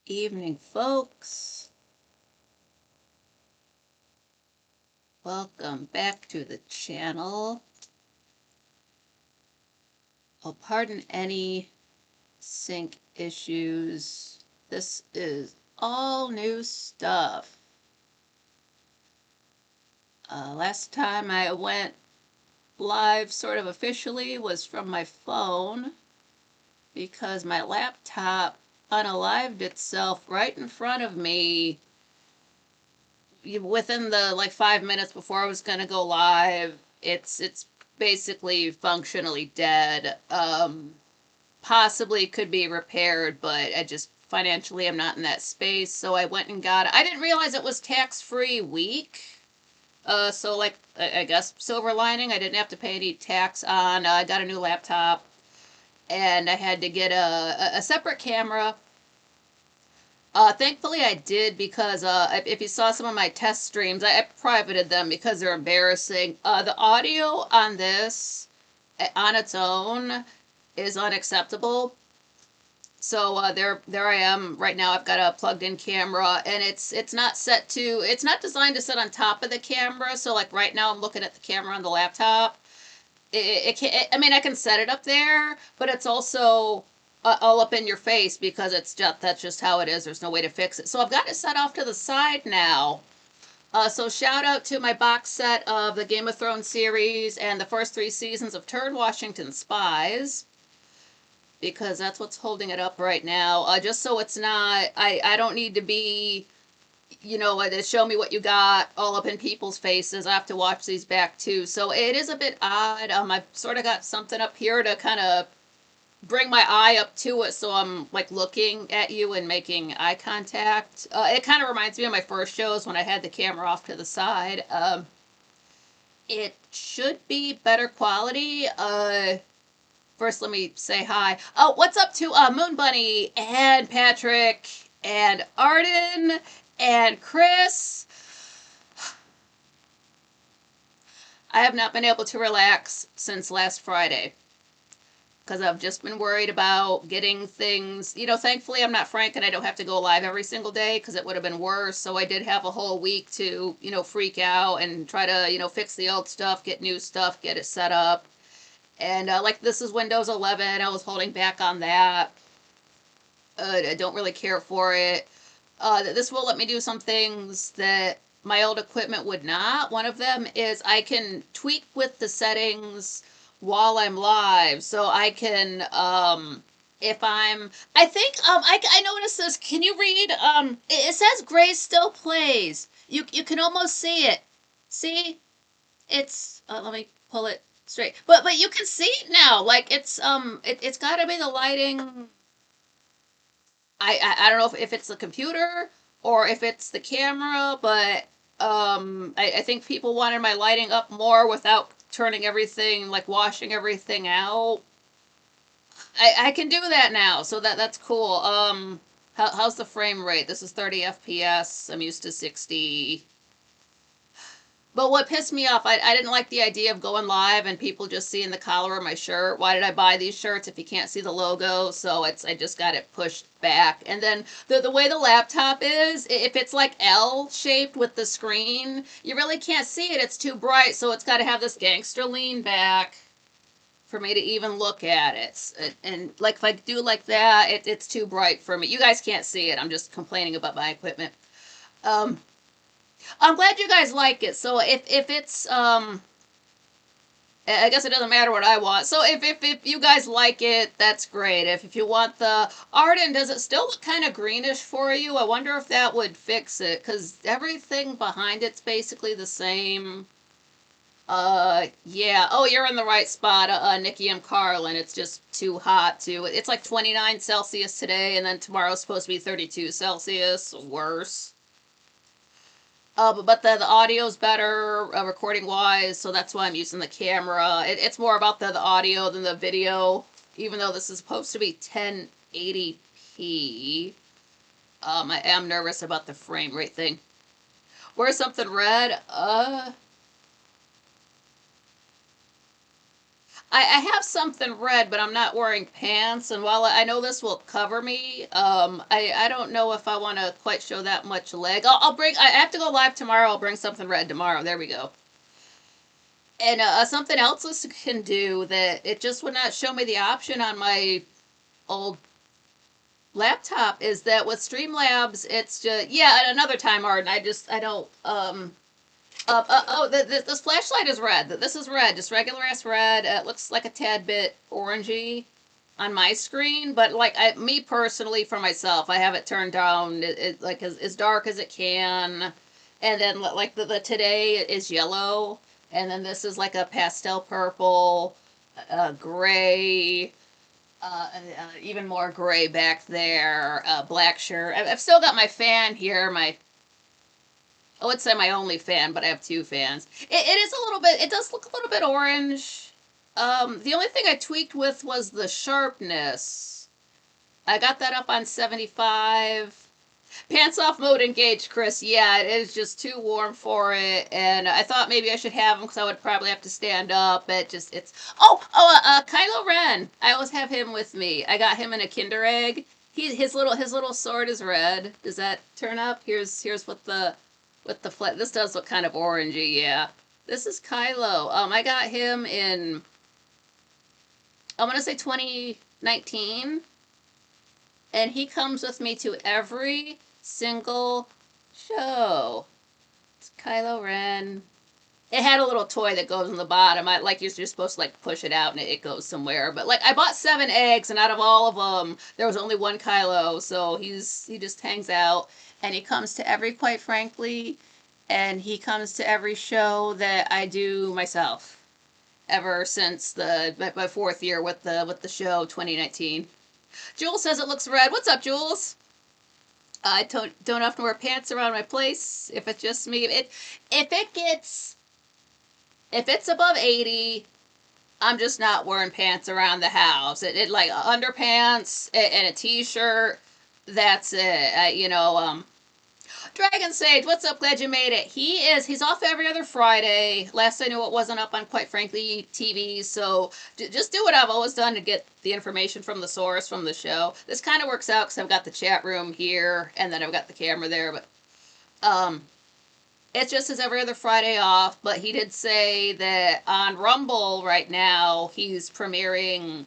Evening, folks. Welcome back to the channel. Oh, pardon any sync issues. This is all new stuff. Last time I went live sort of officially was from my phone because my laptop unalived itself right in front of me within the 5 minutes before I was gonna go live. It's basically functionally dead. Possibly could be repaired, but I just financially I'm not in that space, so I went and got it. I didn't realize it was tax-free week. So I guess silver lining, I didn't have to pay any tax on. I got a new laptop, and I had to get a separate camera. Thankfully I did because if you saw some of my test streams, I privated them because they're embarrassing. The audio on this, on its own, is unacceptable. So there I am right now. I've got a plugged-in camera, and it's not set to. It's not designed to sit on top of the camera. So like right now, I'm looking at the camera on the laptop. It can. I mean, I can set it up there, but it's also all up in your face because that's just how it is. There's no way to fix it. So I've got it set off to the side now. So shout out to my box set of the Game of Thrones series and the first 3 seasons of Turn Washington Spies, because that's what's holding it up right now. Just so it's not, I don't need to be, to show me what you got all up in people's faces. I have to watch these back too. So it is a bit odd. I've sort of got something up here to kind of bring my eye up to it, so I'm like looking at you and making eye contact. It kind of reminds me of my first shows when I had the camera off to the side. It should be better quality. First, let me say hi. Oh, what's up to Moon Bunny and Patrick and Arden and Chris? I have not been able to relax since last Friday because I've just been worried about getting things. Thankfully, I'm not Frank and I don't have to go live every single day because it would have been worse. So I did have a whole week to, freak out and try to, fix the old stuff, get new stuff, get it set up. And this is Windows 11. I was holding back on that. I don't really care for it. This will let me do some things that my old equipment would not. One of them is I can tweak with the settings while I'm live. So I can, if I think, I noticed this. Can you read? It says Gray still plays. You can almost see it. See? It's, let me pull it straight. But you can see it now. Like it's got to be the lighting. I don't know if it's the computer or if it's the camera, but I think people wanted my lighting up more without turning everything, like washing everything out. I can do that now, so that's cool. How's the frame rate? This is 30 FPS. I'm used to 60. But what pissed me off, I didn't like the idea of going live and people just seeing the collar of my shirt. Why did I buy these shirts if you can't see the logo? So I just got it pushed back. And then the way the laptop is, if it's like L shaped with the screen, you really can't see it. It's too bright, so it's got to have this gangster lean back for me to even look at it. And like if I do like that, it's too bright for me. You guys can't see it. I'm just complaining about my equipment. Um, I'm glad you guys like it. So if it's I guess it doesn't matter what I want. So if you guys like it, that's great. If you want the Arden, does it still look kind of greenish for you? I wonder if that would fix it, because everything behind it's basically the same. Yeah. Oh, you're in the right spot, Nikki M. Carlin. It's just too hot to. It's like 29 Celsius today, and then tomorrow's supposed to be 32 Celsius. Worse. But the audio's better recording wise, so that's why I'm using the camera. It's more about the audio than the video, even though this is supposed to be 1080p. I am nervous about the frame rate thing. Where's something red? I have something red, but I'm not wearing pants. And while I know this will cover me, I don't know if I want to quite show that much leg. I'll bring. I have to go live tomorrow. I'll bring something red tomorrow. There we go. And something else this can do that it just would not show me the option on my old laptop is that with Streamlabs, it's just yeah. Another time, Arden. I don't this flashlight is red. This is red, just regular ass red. It looks like a tad bit orangey on my screen, but like me personally, for myself, I have it turned down. Like as dark as it can, and then like the today is yellow, and then this is like a pastel purple, gray. Even more gray back there, black shirt. I've still got my fan here, my I would say my only fan, but I have two fans. It is a little bit, it does look a little bit orange. The only thing I tweaked with was the sharpness. I got that up on 75. Pants off mode engaged, Chris. Yeah, it is just too warm for it, and I thought maybe I should have them because I would probably have to stand up. It's. Kylo Ren. I always have him with me. I got him in a Kinder Egg. His little sword is red. Does that turn up? Here's what the with the flat. This does look kind of orangey. Yeah, this is Kylo. I got him in. I want to say 2019, and he comes with me to every single show. It's Kylo Ren. It had a little toy that goes on the bottom. Like you're supposed to like push it out and it goes somewhere. But like I bought 7 eggs, and out of all of them, there was only one Kylo. So he just hangs out, and he comes to every Quite Frankly, and he comes to every show that I do myself. Ever since my 4th year with the show 2019. Jules says it looks red. What's up, Jules? I don't often wear pants around my place. If it's just me, if it's above 80, I'm just not wearing pants around the house. It like underpants and a t-shirt. That's it. Dragon Sage, what's up? Glad you made it. He's off every other Friday. Last I knew it wasn't up on Quite Frankly TV, so just do what I've always done to get the information from the source from the show. This kind of works out because I've got the chat room here, and then I've got the camera there, but it's just his every other Friday off. But he did say that on Rumble right now, he's premiering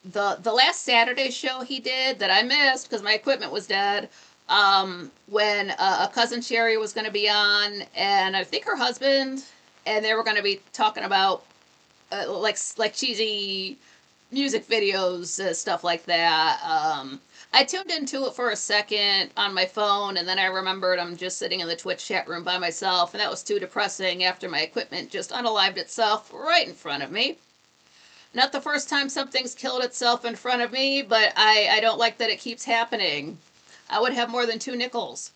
the last Saturday show he did that I missed because my equipment was dead. When a cousin Sherry was going to be on, and I think her husband, and they were going to be talking about like cheesy music videos, stuff like that. I tuned into it for a second on my phone, and then I remembered I'm just sitting in the Twitch chat room by myself, and that was too depressing after my equipment just unalived itself right in front of me. Not the first time something's killed itself in front of me, but I don't like that it keeps happening. I would have more than 2 nickels.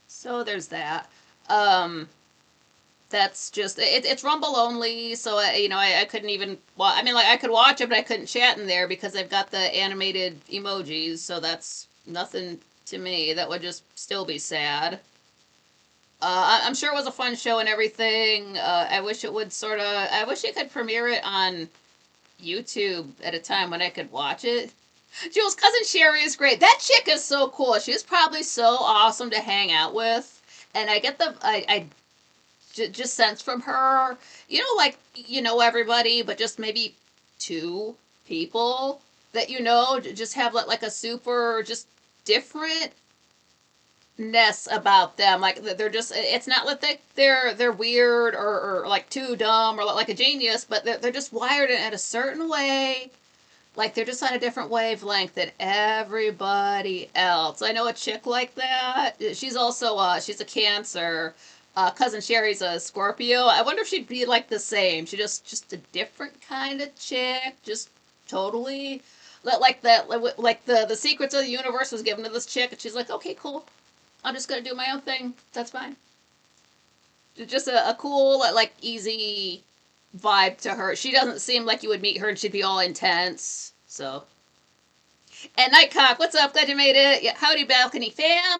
So there's that. That's just it's Rumble only, so I couldn't even. Well, I mean, like I could watch it, but I couldn't chat in there because I've got the animated emojis. So that's nothing to me. That would just still be sad. I'm sure it was a fun show and everything. I wish it would sort of. I wish it could premiere it on YouTube at a time when I could watch it. Jules' cousin Sherry is great. That chick is so cool. She's probably so awesome to hang out with. And I get just sense from her, like everybody, but just maybe 2 people that just have like a super just different ness about them. Like they're just, it's not like they're weird or like too dumb or like a genius, but they're just wired in a certain way. Like they're just on a different wavelength than everybody else. I know a chick like that. She's also she's a Cancer. Cousin Sherry's a Scorpio. I wonder if she'd be like the same. She just a different kind of chick. Just totally like that. Like the secrets of the universe was given to this chick, and she's like, okay, cool. I'm just gonna do my own thing. That's fine. Just a cool, like easy vibe to her. She doesn't seem like you would meet her and she'd be all intense. So, and Nightcock, what's up? Glad you made it. Yeah, howdy, balcony fam.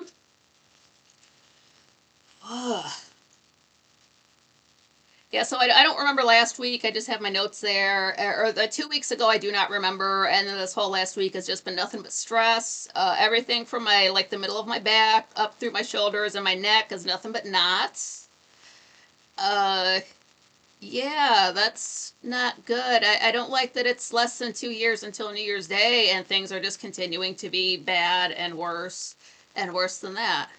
Yeah, so I don't remember last week. I just have my notes there. Or the 2 weeks ago, I do not remember. And then this whole last week has just been nothing but stress. Everything from my, like, the middle of my back up through my shoulders and my neck is nothing but knots. Uh, yeah, that's not good. I don't like that it's less than 2 years until New Year's Day and things are just continuing to be bad and worse than that.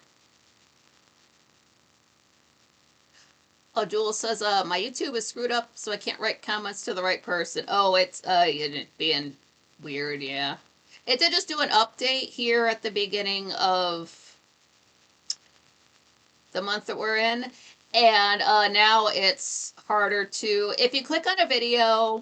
Oh, Jules says, my YouTube is screwed up, so I can't write comments to the right person. Oh, it's, it being weird, yeah. It did just do an update here at the beginning of the month that we're in, and now it's harder to, if you click on a video,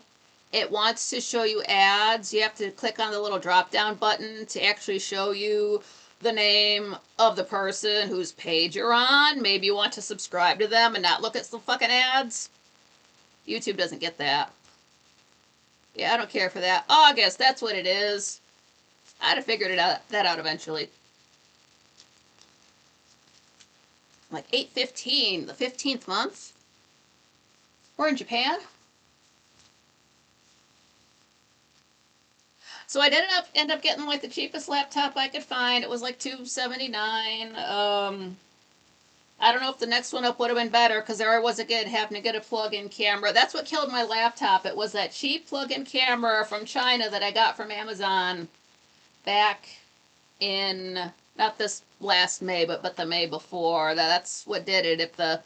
it wants to show you ads. You have to click on the little drop down button to actually show you the name of the person whose page you're on. Maybe you want to subscribe to them and not look at some fucking ads. YouTube doesn't get that. Yeah, I don't care for that. August, that's what it is. I'd have figured that out eventually. Like 8/15, the 15th month. We're in Japan. So I did end up getting like the cheapest laptop I could find. It was like $279. I don't know if the next one up would have been better because there I was again having to get a plug-in camera. That's what killed my laptop. It was that cheap plug-in camera from China that I got from Amazon back in, not this last May, but the May before. That's what did it. If the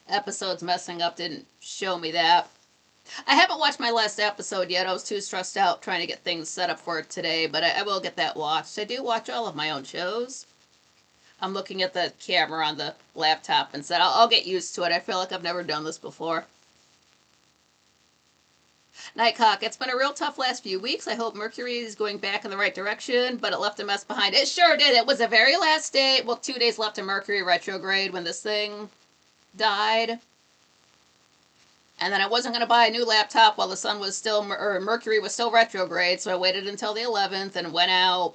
episodes messing up didn't show me that. I haven't watched my last episode yet. I was too stressed out trying to get things set up for it today, but I will get that watched. I do watch all of my own shows. I'm looking at the camera on the laptop and said, I'll get used to it. I feel like I've never done this before. Nighthawk, it's been a real tough last few weeks. I hope Mercury is going back in the right direction, but it left a mess behind. It sure did. It was the very last day. Well, 2 days left of Mercury retrograde when this thing died. And then I wasn't going to buy a new laptop while the sun was still, or Mercury was still retrograde, so I waited until the 11th and went out.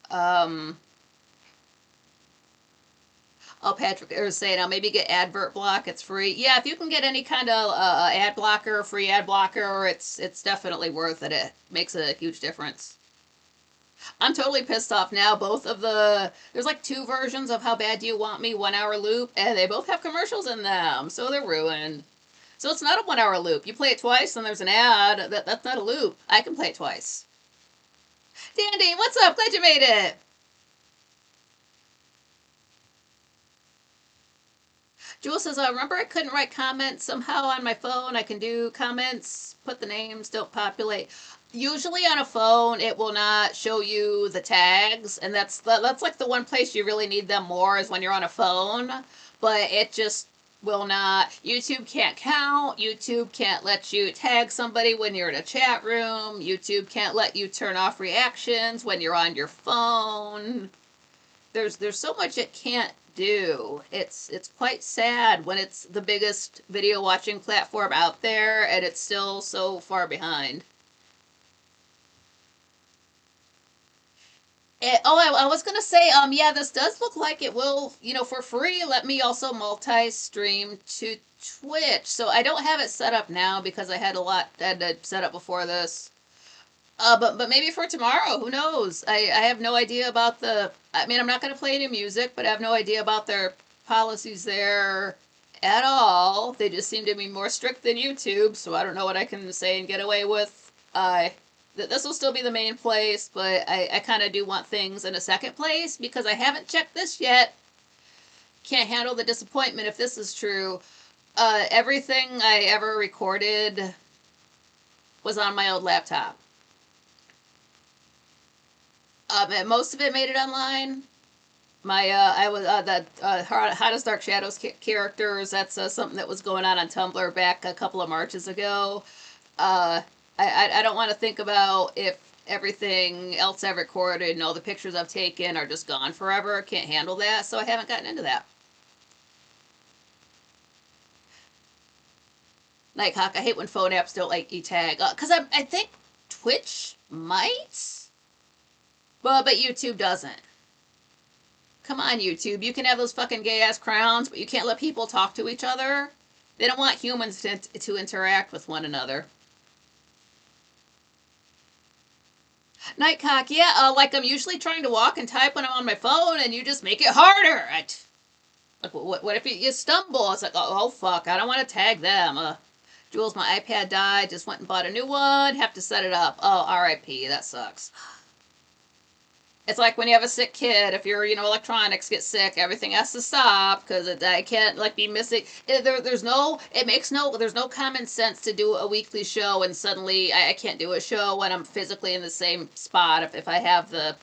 Oh, Patrick is saying, I'll maybe get advert block. It's free. Yeah, if you can get any kind of ad blocker, free ad blocker, it's definitely worth it. It makes a huge difference. I'm totally pissed off now. Both of there's like 2 versions of How Bad Do You Want Me 1 hour loop, and they both have commercials in them, so they're ruined. So it's not a 1 hour loop. You play it twice and there's an ad. That's not a loop. I can play it twice. Dandy, what's up? Glad you made it. Jewel says, I remember I couldn't write comments somehow on my phone. I can do comments, put the names, don't populate. Usually on a phone, it will not show you the tags, and that's like the one place you really need them more is when you're on a phone, but it just will not. YouTube can't count. YouTube can't let you tag somebody when you're in a chat room. YouTube can't let you turn off reactions when you're on your phone. There's so much it can't do. It's quite sad when it's the biggest video watching platform out there and it's still so far behind. I was gonna say, yeah, this does look like it will, for free, let me also multi-stream to Twitch. So I don't have it set up now because I had to set up before this. But maybe for tomorrow, who knows? I have no idea about I mean, I'm not gonna play any music, but I have no idea about their policies there at all. They just seem to be more strict than YouTube, so I don't know what I can say and get away with. This will still be the main place, but I kind of do want things in a second place because I haven't checked this yet. Can't handle the disappointment if this is true. Everything I ever recorded was on my old laptop. And most of it made it online. I was the Hottest Dark Shadows characters. That's something that was going on Tumblr back a couple of Marches ago. I don't want to think about if everything else I've recorded and all the pictures I've taken are just gone forever. Can't handle that, so I haven't gotten into that. Nighthawk, I hate when phone apps don't like e-tag. Because I think Twitch might, but YouTube doesn't. Come on, YouTube. You can have those fucking gay ass crowns, but you can't let people talk to each other. They don't want humans to interact with one another. Nightcock, yeah, like I'm usually trying to walk and type when I'm on my phone, and you just make it harder. Like, what if you stumble? It's like, oh fuck, I don't want to tag them. Jules, my iPad died. Just went and bought a new one. Have to set it up. Oh, R.I.P. That sucks. It's like when you have a sick kid. If your electronics get sick, everything has to stop because I can't like be missing. There's no. It makes no. There's no common sense to do a weekly show and suddenly I can't do a show when I'm physically in the same spot if I have the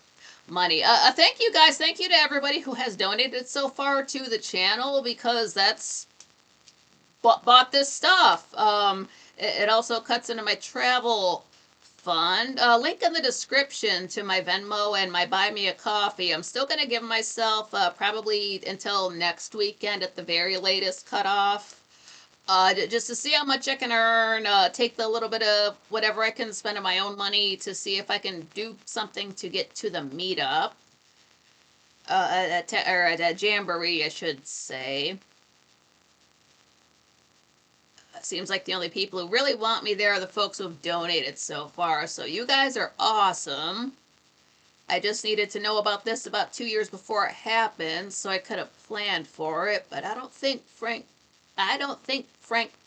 money. Thank you guys. Thank you to everybody who has donated so far to the channel because that's bought this stuff. It also cuts into my travel fund. Link in the description to my Venmo and my Buy Me a Coffee. I'm still going to give myself probably until next weekend at the very latest cutoff. Just to see how much I can earn, take the little bit of whatever I can spend of my own money to see if I can do something to get to the meetup. At a jamboree, I should say. Seems like the only people who really want me there are the folks who have donated so far. So you guys are awesome. I just needed to know about this about 2 years before it happened, so I could have planned for it. But I don't think Frank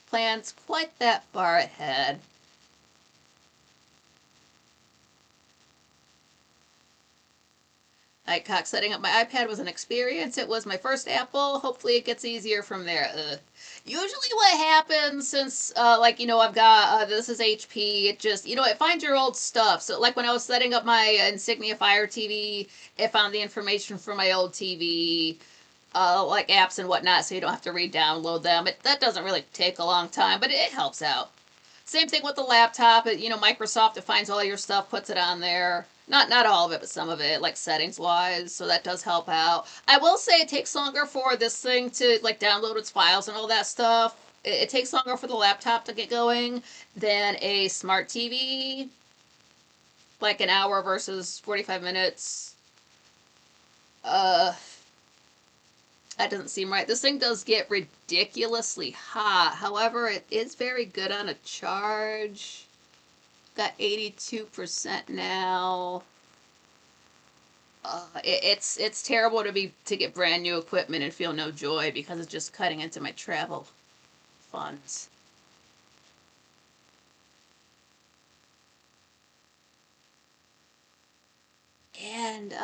plans quite that far ahead. Nightcock, setting up my iPad was an experience. It was my first Apple. Hopefully it gets easier from there. Usually what happens since, I've got, this is HP, it just, it finds your old stuff. So, like, when I was setting up my Insignia Fire TV, it found the information from my old TV, like apps and whatnot, so you don't have to re-download them. That doesn't really take a long time, but it helps out. Same thing with the laptop. Microsoft, it finds all your stuff, puts it on there. Not all of it, but some of it, like settings wise. So that does help out. I will say it takes longer for this thing to like download its files and all that stuff. It takes longer for the laptop to get going than a smart TV. Like an hour versus 45 minutes. That doesn't seem right. This thing does get ridiculously hot. However, it is very good on a charge. Got 82% now. It's terrible to get brand new equipment and feel no joy because it's just cutting into my travel funds. And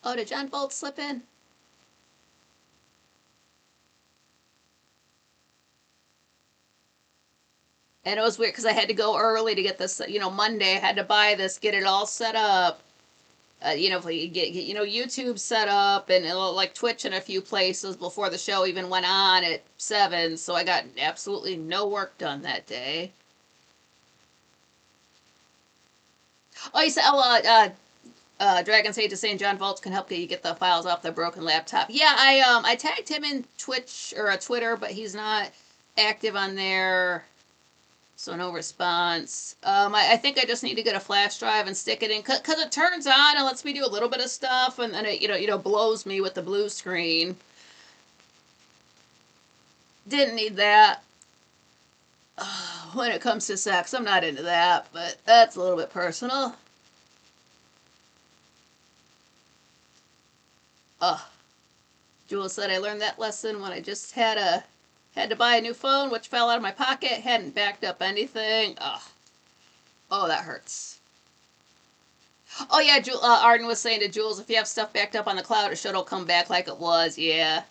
oh, did John Bolt slip in? And it was weird because I had to go early to get this. Monday I had to buy this, get it all set up. If we get YouTube set up and like Twitch in a few places before the show even went on at 7, so I got absolutely no work done that day. Oh, you said, Dragon Sage is saying John Volts can help you get the files off the broken laptop. Yeah, I tagged him in Twitch or Twitter, but he's not active on there. So no response. I think I just need to get a flash drive and stick it in because it turns on and lets me do a little bit of stuff, and then it blows me with the blue screen. Didn't need that. When it comes to sex, I'm not into that, but that's a little bit personal. Jules said I learned that lesson when I just had to buy a new phone, which fell out of my pocket, hadn't backed up anything. Oh, that hurts. Oh yeah, Arden was saying to Jules, if you have stuff backed up on the cloud, it should all come back like it was. Yeah.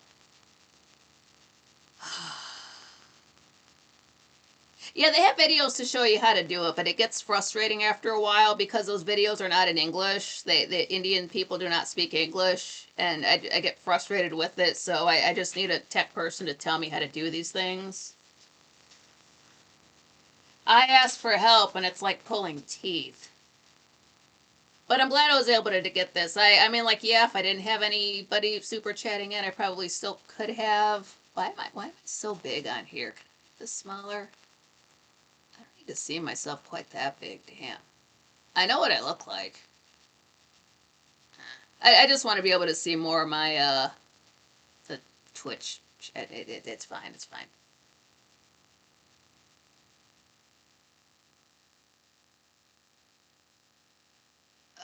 Yeah, they have videos to show you how to do it, but it gets frustrating after a while because those videos are not in English. The Indian people do not speak English, and I get frustrated with it, so I just need a tech person to tell me how to do these things. I asked for help, and it's like pulling teeth. But I'm glad I was able to get this. I mean, like, yeah, if I didn't have anybody super chatting in, I probably still could have. Why am I so big on here? Can I make this smaller? I don't need to see myself quite that big. Damn. I know what I look like. I just want to be able to see more of my the Twitch. It's fine. It's fine.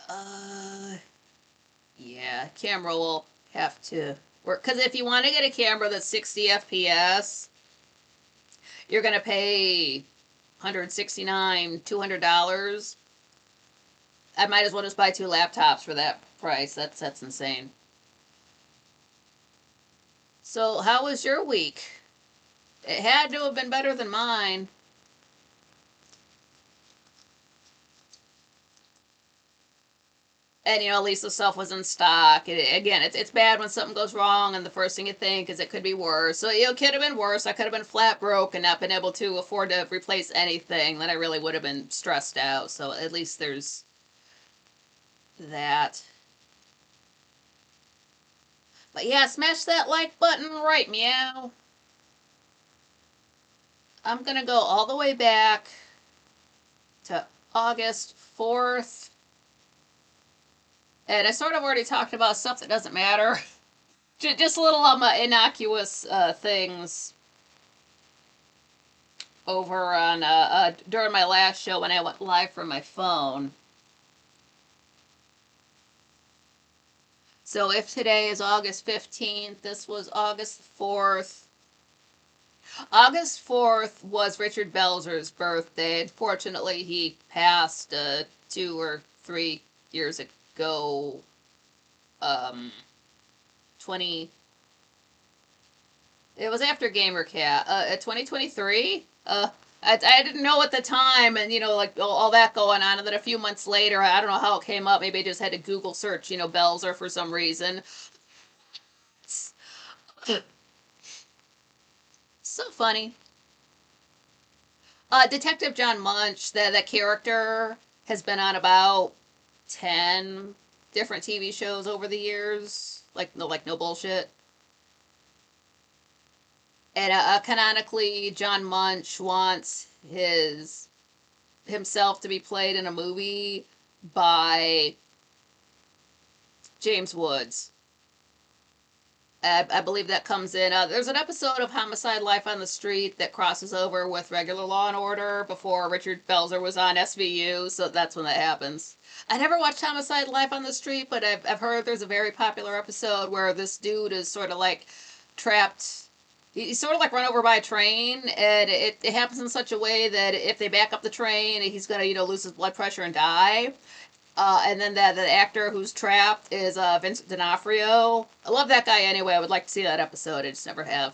Uh, yeah, camera will have to work because if you want to get a camera that's 60 FPS, you're gonna pay 169 $200. I might as well just buy two laptops for that price. That's insane. So, how was your week? It had to have been better than mine. And at least the stuff was in stock. Again, it's bad when something goes wrong, and the first thing you think is it could be worse. So it could have been worse. I could have been flat broke and not been able to afford to replace anything. Then I really would have been stressed out. So at least there's that. But yeah, smash that like button right, meow. I'm gonna go all the way back to August 4th. And I sort of already talked about stuff that doesn't matter. Just little innocuous things over on during my last show when I went live from my phone. So if today is August 15th, this was August 4th. August 4th was Richard Belzer's birthday. Unfortunately, he passed 2 or 3 years ago. 20. It was after GamerCat. 2023. I didn't know at the time, and like all that going on, and then a few months later, I don't know how it came up. Maybe I just had to Google search, Belzer for some reason. So funny. Detective John Munch, that character has been on about 10 different TV shows over the years. Like no bullshit. And canonically, John Munch wants himself to be played in a movie by James Woods. I believe that comes in. There's an episode of Homicide: Life on the Street that crosses over with regular Law and Order before Richard Belzer was on SVU, so that's when that happens. I never watched Homicide: Life on the Street, but I've heard there's a very popular episode where this dude is sort of like trapped. He's sort of like run over by a train, and it happens in such a way that if they back up the train, he's gonna lose his blood pressure and die. And then the actor who's trapped is Vincent D'Onofrio. I love that guy anyway. I would like to see that episode. I just never have.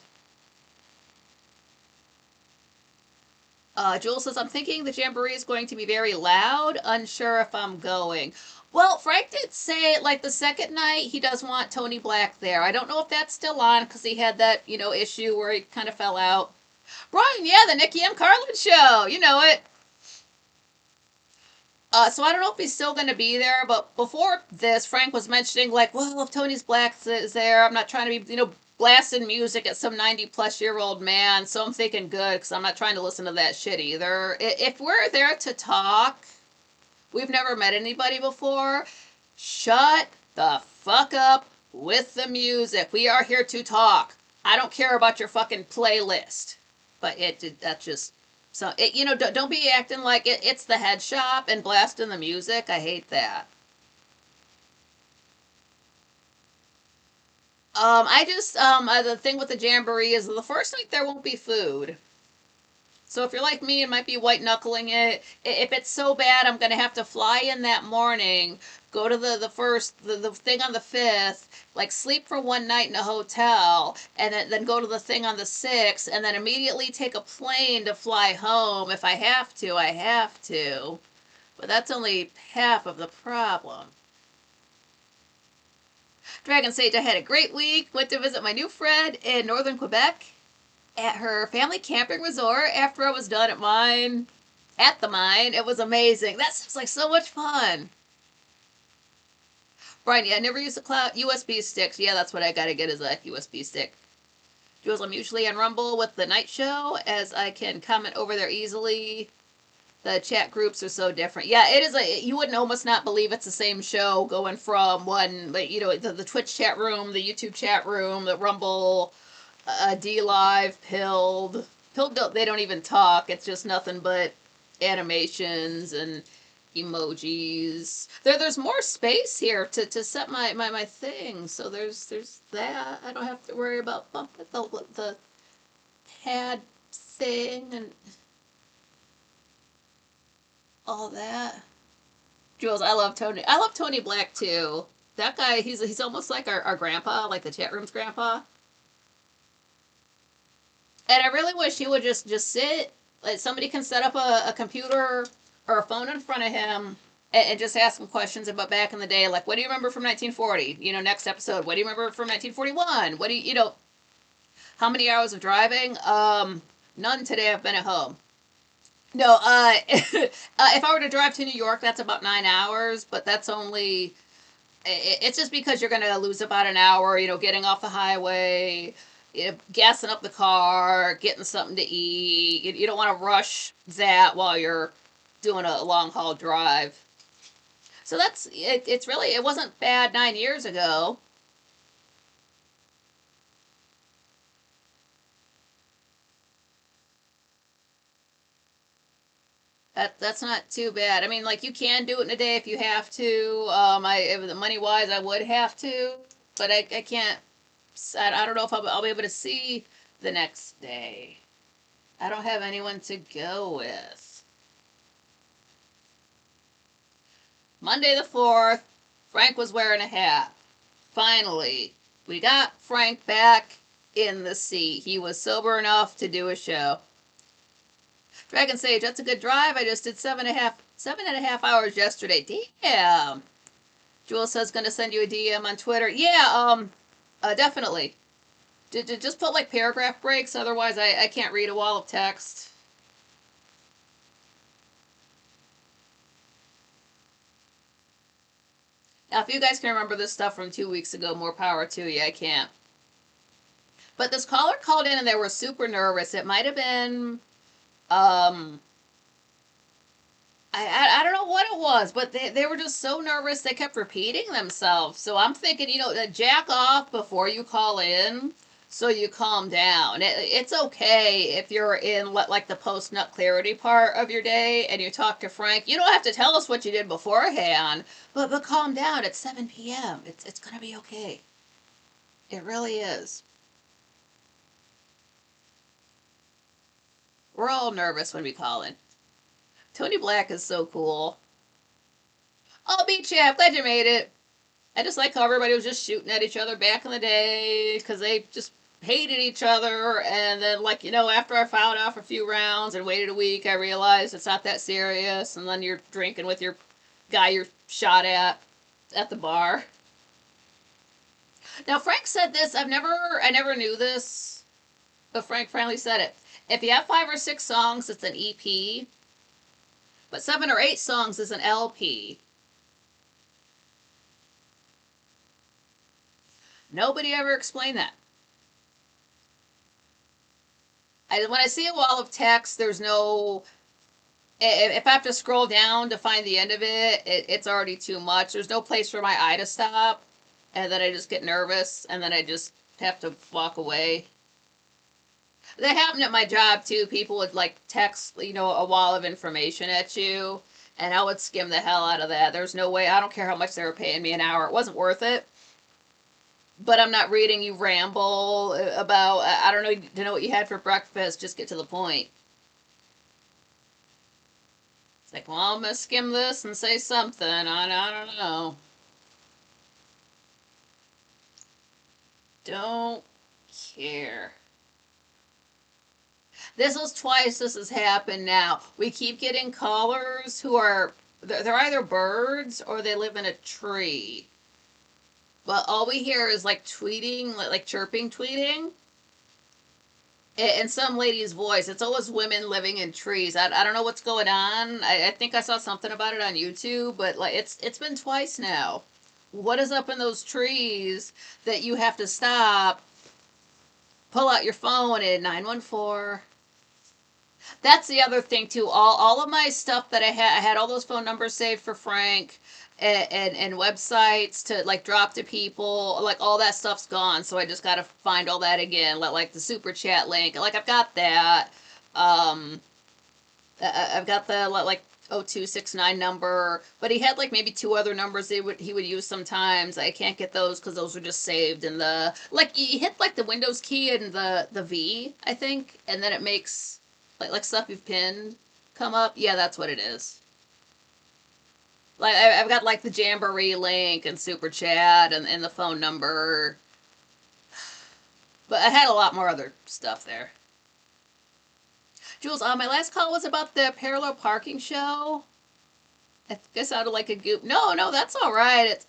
Jules says, I'm thinking the Jamboree is going to be very loud. Unsure if I'm going. Well, Frank did say, like, the second night he does want Tony Black there. I don't know if that's still on because he had that, issue where he kind of fell out. Brian, yeah, the Nikki M. Carlin show. You know it. So I don't know if he's still going to be there, but before this, Frank was mentioning, like, well, if Tony's Black is there, I'm not trying to be, blasting music at some 90-plus-year-old man, so I'm thinking good, because I'm not trying to listen to that shit either. If we're there to talk, we've never met anybody before, shut the fuck up with the music. We are here to talk. I don't care about your fucking playlist. But that's just so don't be acting like it's the head shop and blasting the music. I hate that. I just the thing with the jamboree is the first night there won't be food. So if you're like me and might be white knuckling it, if it's so bad, I'm gonna have to fly in that morning, go to the thing on the 5th, like sleep for one night in a hotel, and then go to the thing on the 6th, and then immediately take a plane to fly home. If I have to, I have to. But that's only half of the problem. Dragon Sage, I had a great week. Went to visit my new friend in northern Quebec at her family camping resort after I was done at mine. At the mine. It was amazing. That sounds like so much fun. Brian, yeah, I never use the cloud USB sticks. Yeah, that's what I gotta get is a USB stick. Jules, I'm usually on Rumble with the night show as I can comment over there easily. The chat groups are so different. Yeah, it is a. You wouldn't almost not believe it's the same show going from one, like, the Twitch chat room, the YouTube chat room, the Rumble, D Live, Pilled. Pilled, they don't even talk. It's just nothing but animations and emojis. There's more space here to set my thing. So there's that. I don't have to worry about bumping the pad thing and all that. Jules, I love Tony. I love Tony Black too. That guy, he's almost like our grandpa, like the chat room's grandpa. And I really wish he would just sit. Like somebody can set up a computer or a phone in front of him and just ask him questions about back in the day. Like, what do you remember from 1940? Next episode. What do you remember from 1941? What do how many hours of driving? None today. I've been at home. No, if I were to drive to New York, that's about 9 hours, but that's only. It's just because you're going to lose about an hour, getting off the highway, gassing up the car, getting something to eat. You don't want to rush that while you're doing a long haul drive. So that's it. It's really, it wasn't bad 9 years ago. That's not too bad. I mean, like you can do it in a day if you have to. If money wise, I would have to, but I can't. I don't know if I'll be able to see the next day. I don't have anyone to go with. Monday the 4th, Frank was wearing a hat. Finally, we got Frank back in the seat. He was sober enough to do a show. Dragon Sage, that's a good drive. I just did 7.5 hours yesterday. Damn. Jewel says gonna send you a DM on Twitter. Yeah, definitely. Just put like paragraph breaks, otherwise I can't read a wall of text. Now, if you guys can remember this stuff from 2 weeks ago, more power to you. I can't. But this caller called in and they were super nervous. It might have been, I don't know what it was, but they were just so nervous they kept repeating themselves. So I'm thinking, jack off before you call in so you calm down. It's okay if you're in like the post nut clarity part of your day and you talk to Frank. You don't have to tell us what you did beforehand, but calm down. It's 7 p.m. It's gonna be okay. It really is. We're all nervous when we call in. Tony Black is so cool. Oh, beat you. I'm glad you made it. I just like how everybody was just shooting at each other back in the day because they just hated each other. And then, like, after I fouled off a few rounds and waited a week, I realized it's not that serious. And then you're drinking with your guy you're shot at the bar. Now, Frank said this. I never knew this, but Frank finally said it. If you have 5 or 6 songs, it's an EP. But 7 or 8 songs is an LP. Nobody ever explained that. When I see a wall of text, there's no. If I have to scroll down to find the end of it's already too much. There's no place for my eye to stop. And then I just get nervous, and then I just have to walk away. That happened at my job too. People would like text, a wall of information at you, and I would skim the hell out of that. There's no way. I don't care how much they were paying me an hour. It wasn't worth it. But I'm not reading you ramble about. I don't know. To know what you had for breakfast. Just get to the point. It's like, well, I'm gonna skim this and say something. I don't know. Don't care. This was twice this has happened now. We keep getting callers who are, they're either birds or they live in a tree. But all we hear is like tweeting, like chirping tweeting. In some lady's voice. It's always women living in trees. I don't know what's going on. I think I saw something about it on YouTube, but like it's been twice now. What is up in those trees that you have to stop, pull out your phone and 914? That's the other thing too. All of my stuff that I had all those phone numbers saved for Frank, and websites to like drop to people. Like all that stuff's gone, so I just gotta find all that again. Like the super chat link. Like I've got that. Um, I've got the like 0269 number, but he had like maybe two other numbers he would use sometimes. I can't get those because those were just saved in the like you hit like the Windows key and the V, I think, and then it makes like stuff you've pinned come up. Yeah, that's what it is. Like I've got like the Jamboree link and super chat and the phone number, but I had a lot more other stuff there. Jules, my last call was about the parallel parking show. I guess I sounded like a goop. No, no, that's all right. It's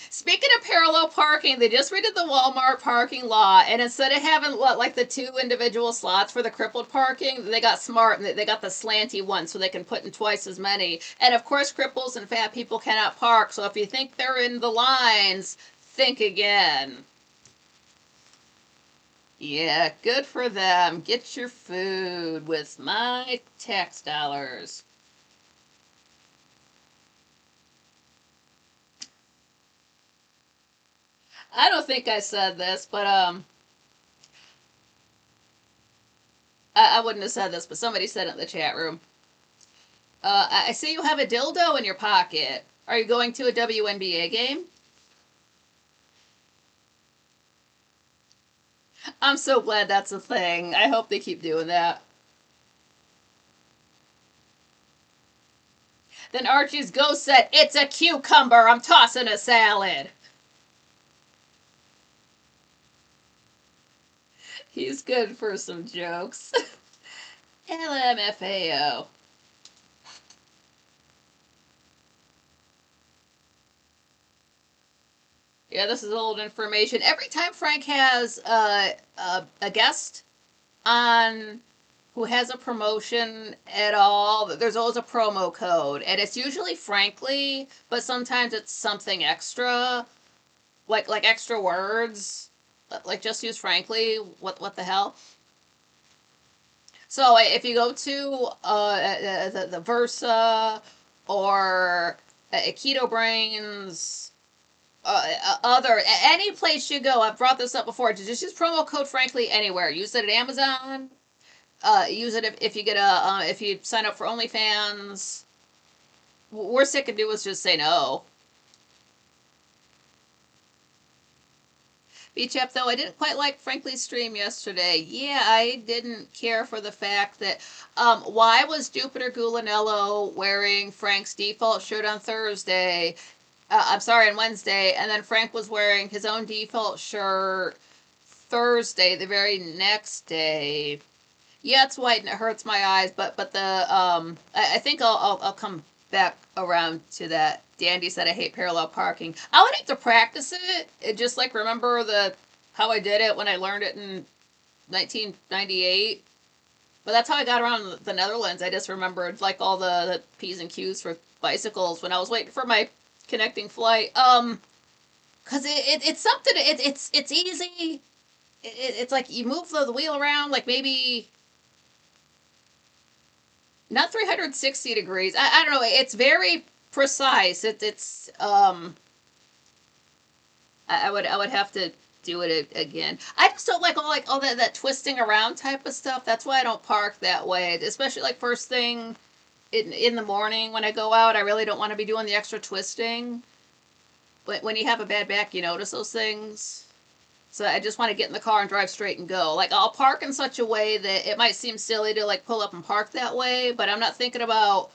speaking of parallel parking, they just redid the Walmart parking lot, and instead of having like the two individual slots for the crippled parking, they got smart and they got the slanty one so they can put in twice as many. And of course, cripples and fat people cannot park. So if you think they're in the lines, think again. Yeah, good for them. Get your food with my tax dollars. I don't think I said this, but I wouldn't have said this, but somebody said it in the chat room. I see you have a dildo in your pocket. Are you going to a WNBA game? I'm so glad that's a thing. I hope they keep doing that. Then Archie's ghost said, "It's a cucumber. I'm tossing a salad." He's good for some jokes. LMFAO. Yeah, this is old information. Every time Frank has a guest on who has a promotion at all, there's always a promo code, and it's usually Frankly, but sometimes it's something extra, like extra words, like just use Frankly. What the hell? So if you go to the Versa or Keto Brains, other any place you go, I've brought this up before. Just use promo code Frankly anywhere. Use it at Amazon. Use it if you get a if you sign up for OnlyFans. Worst they could do is just say no. Beach up though, I didn't quite like Frankly's stream yesterday. Yeah, I didn't care for the fact that why was Jupiter Gulanello wearing Frank's default shirt on Thursday? I'm sorry, on Wednesday, and then Frank was wearing his own default shirt Thursday, the very next day. Yeah, it's white and it hurts my eyes, but the I think I'll come back around to that. Dandy said I hate parallel parking. I would have to practice it just like remember the how I did it when I learned it in 1998. But that's how I got around the Netherlands. I just remembered like all the P's and Q's for bicycles when I was waiting for my connecting flight. Cause it's something. It's easy. It's like you move the wheel around like maybe not 360 degrees. I don't know. It's very precise. I would have to do it again. I just don't like all that twisting around type of stuff. That's why I don't park that way, especially like first thing in the morning when I go out. I really don't want to be doing the extra twisting. But when you have a bad back, you notice those things. So I just want to get in the car and drive straight and go. Like I'll park in such a way that it might seem silly to like pull up and park that way, but I'm not thinking about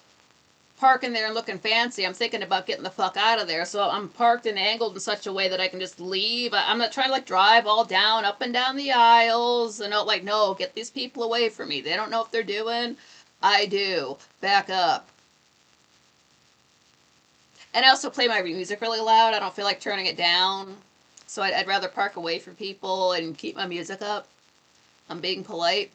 parking there and looking fancy. I'm thinking about getting the fuck out of there. So I'm parked and angled in such a way that I can just leave. I'm not trying to like drive all down, up and down the aisles and like, no, get these people away from me. They don't know what they're doing. I do. Back up. And I also play my music really loud. I don't feel like turning it down. So I'd rather park away from people and keep my music up. I'm being polite.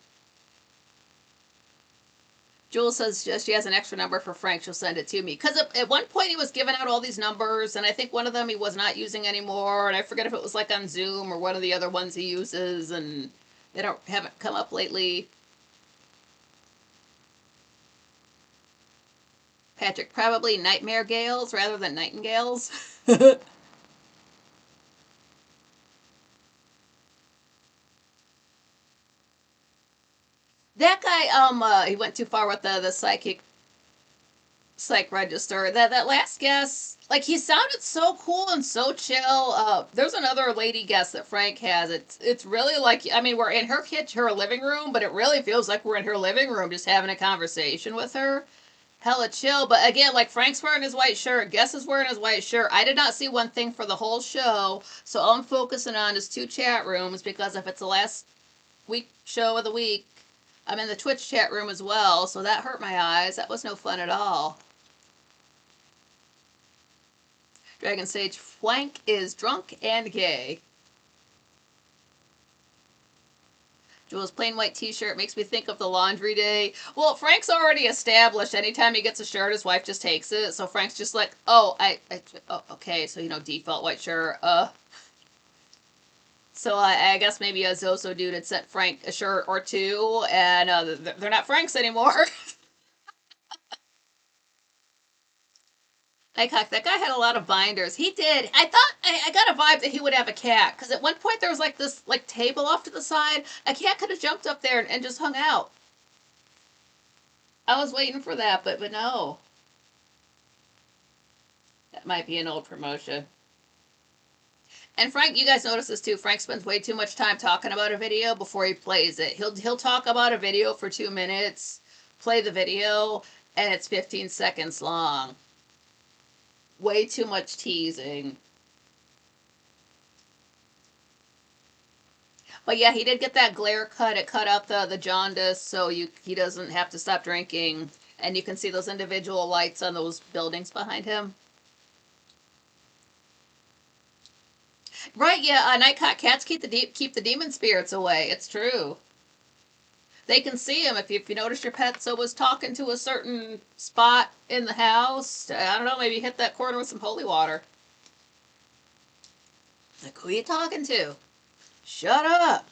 Jules says she has an extra number for Frank. She'll send it to me. Because at one point he was giving out all these numbers, and I think one of them he was not using anymore. And I forget if it was like on Zoom or one of the other ones he uses, and they haven't come up lately. Patrick, probably nightmare gales rather than nightingales. That guy, he went too far with the psych register. That last guest, like he sounded so cool and so chill. There's another lady guest that Frank has. It's really like, I mean, we're in her kitchen, her living room, but it really feels like we're in her living room just having a conversation with her. Hella chill. But again, like Frank's wearing his white shirt, Guess is wearing his white shirt. I did not see one thing for the whole show, so all I'm focusing on is two chat rooms because if it's the last week show of the week, I'm in the Twitch chat room as well, so that hurt my eyes. That was no fun at all. Dragon Sage, Flank is drunk and gay. Joel's plain white t-shirt makes me think of the laundry day. Well, Frank's already established anytime he gets a shirt, his wife just takes it. So Frank's just like, oh, oh, okay, so, default white shirt. So I guess maybe a Zoso dude had sent Frank a shirt or two, and they're not Frank's anymore. Aycock, that guy had a lot of binders. He did. I thought I got a vibe that he would have a cat because at one point there was like this like table off to the side. A cat could have jumped up there and just hung out. I was waiting for that, but no. That might be an old promotion. And Frank, you guys notice this too. Frank spends way too much time talking about a video before he plays it. He'll talk about a video for 2 minutes, play the video, and it's 15 seconds long. Way too much teasing. But yeah, he did get that glare cut. It cut out the jaundice, so he doesn't have to stop drinking. And you can see those individual lights on those buildings behind him. Right? Yeah. Nightcot cats keep the demon spirits away. It's true. They can see him if you notice your pet so was talking to a certain spot in the house. I don't know. Maybe hit that corner with some holy water. Like, who are you talking to? Shut up.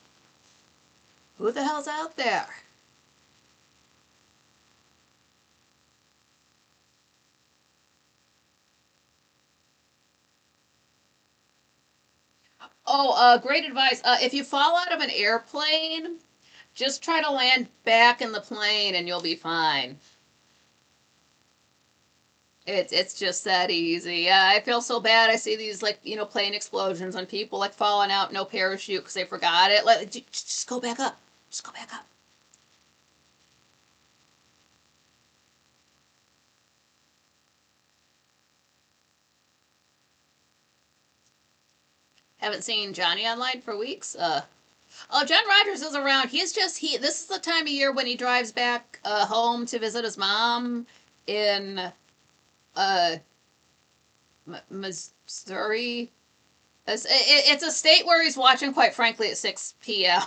Who the hell's out there? Oh, great advice. If you fall out of an airplane, just try to land back in the plane and you'll be fine. It's just that easy. Yeah, I feel so bad. I see these like plane explosions and people like falling out, no parachute because they forgot it. Like, just go back up. Just go back up. Haven't seen Johnny online for weeks. Oh, John Rogers is around. This is the time of year when he drives back home to visit his mom in uh Missouri. It's a state where he's watching, quite frankly, at 6 p.m.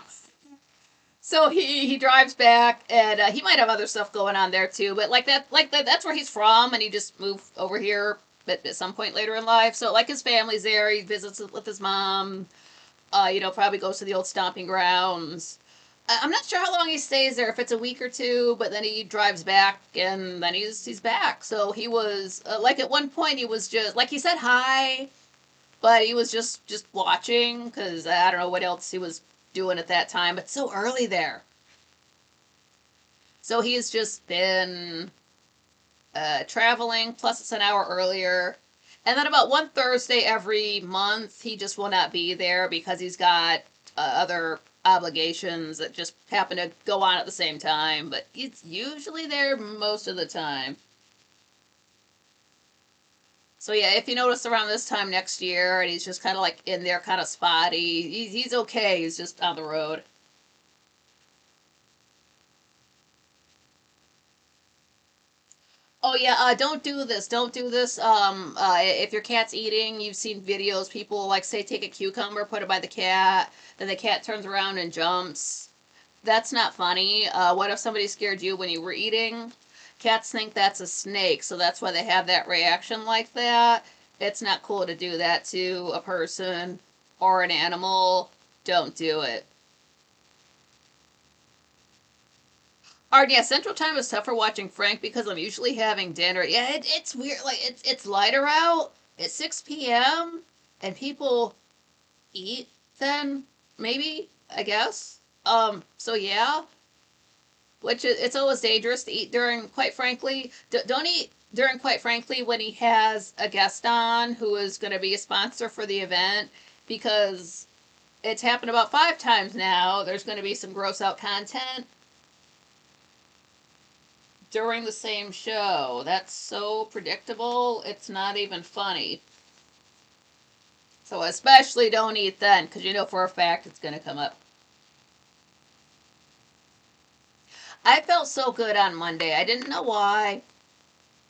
So he drives back, and he might have other stuff going on there too. But that's where he's from, and he just moved over here at some point later in life. So like his family's there. He visits with his mom. Probably goes to the old stomping grounds. I'm not sure how long he stays there. If it's a week or two, but then he drives back, and then he's back. So he was like at one point he was just like he said hi, but he was just watching because I don't know what else he was doing at that time. It's so early there. So he's just been traveling. Plus, it's an hour earlier. And then about one Thursday every month, he just will not be there because he's got other obligations that just happen to go on at the same time. But he's usually there most of the time. So yeah, if you notice around this time next year, and he's just kind of like in there, kind of spotty, he's okay. He's just on the road. Oh yeah, don't do this. Don't do this. If your cat's eating, you've seen videos. People like say take a cucumber, put it by the cat, then the cat turns around and jumps. That's not funny. What if somebody scared you when you were eating? Cats think that's a snake, so that's why they have that reaction like that. It's not cool to do that to a person or an animal. Don't do it. Alright, yeah, Central Time is tough for watching Frank because I'm usually having dinner. Yeah, it's weird. Like it's lighter out. It's 6 p.m. and people eat then, maybe, I guess. So yeah, which it's always dangerous to eat during, quite frankly. Don't eat during, quite frankly, when he has a guest on who is going to be a sponsor for the event, because it's happened about 5 times now. There's going to be some gross out content during the same show. That's so predictable, it's not even funny. So especially don't eat then, because you know for a fact it's going to come up. I felt so good on Monday. I didn't know why.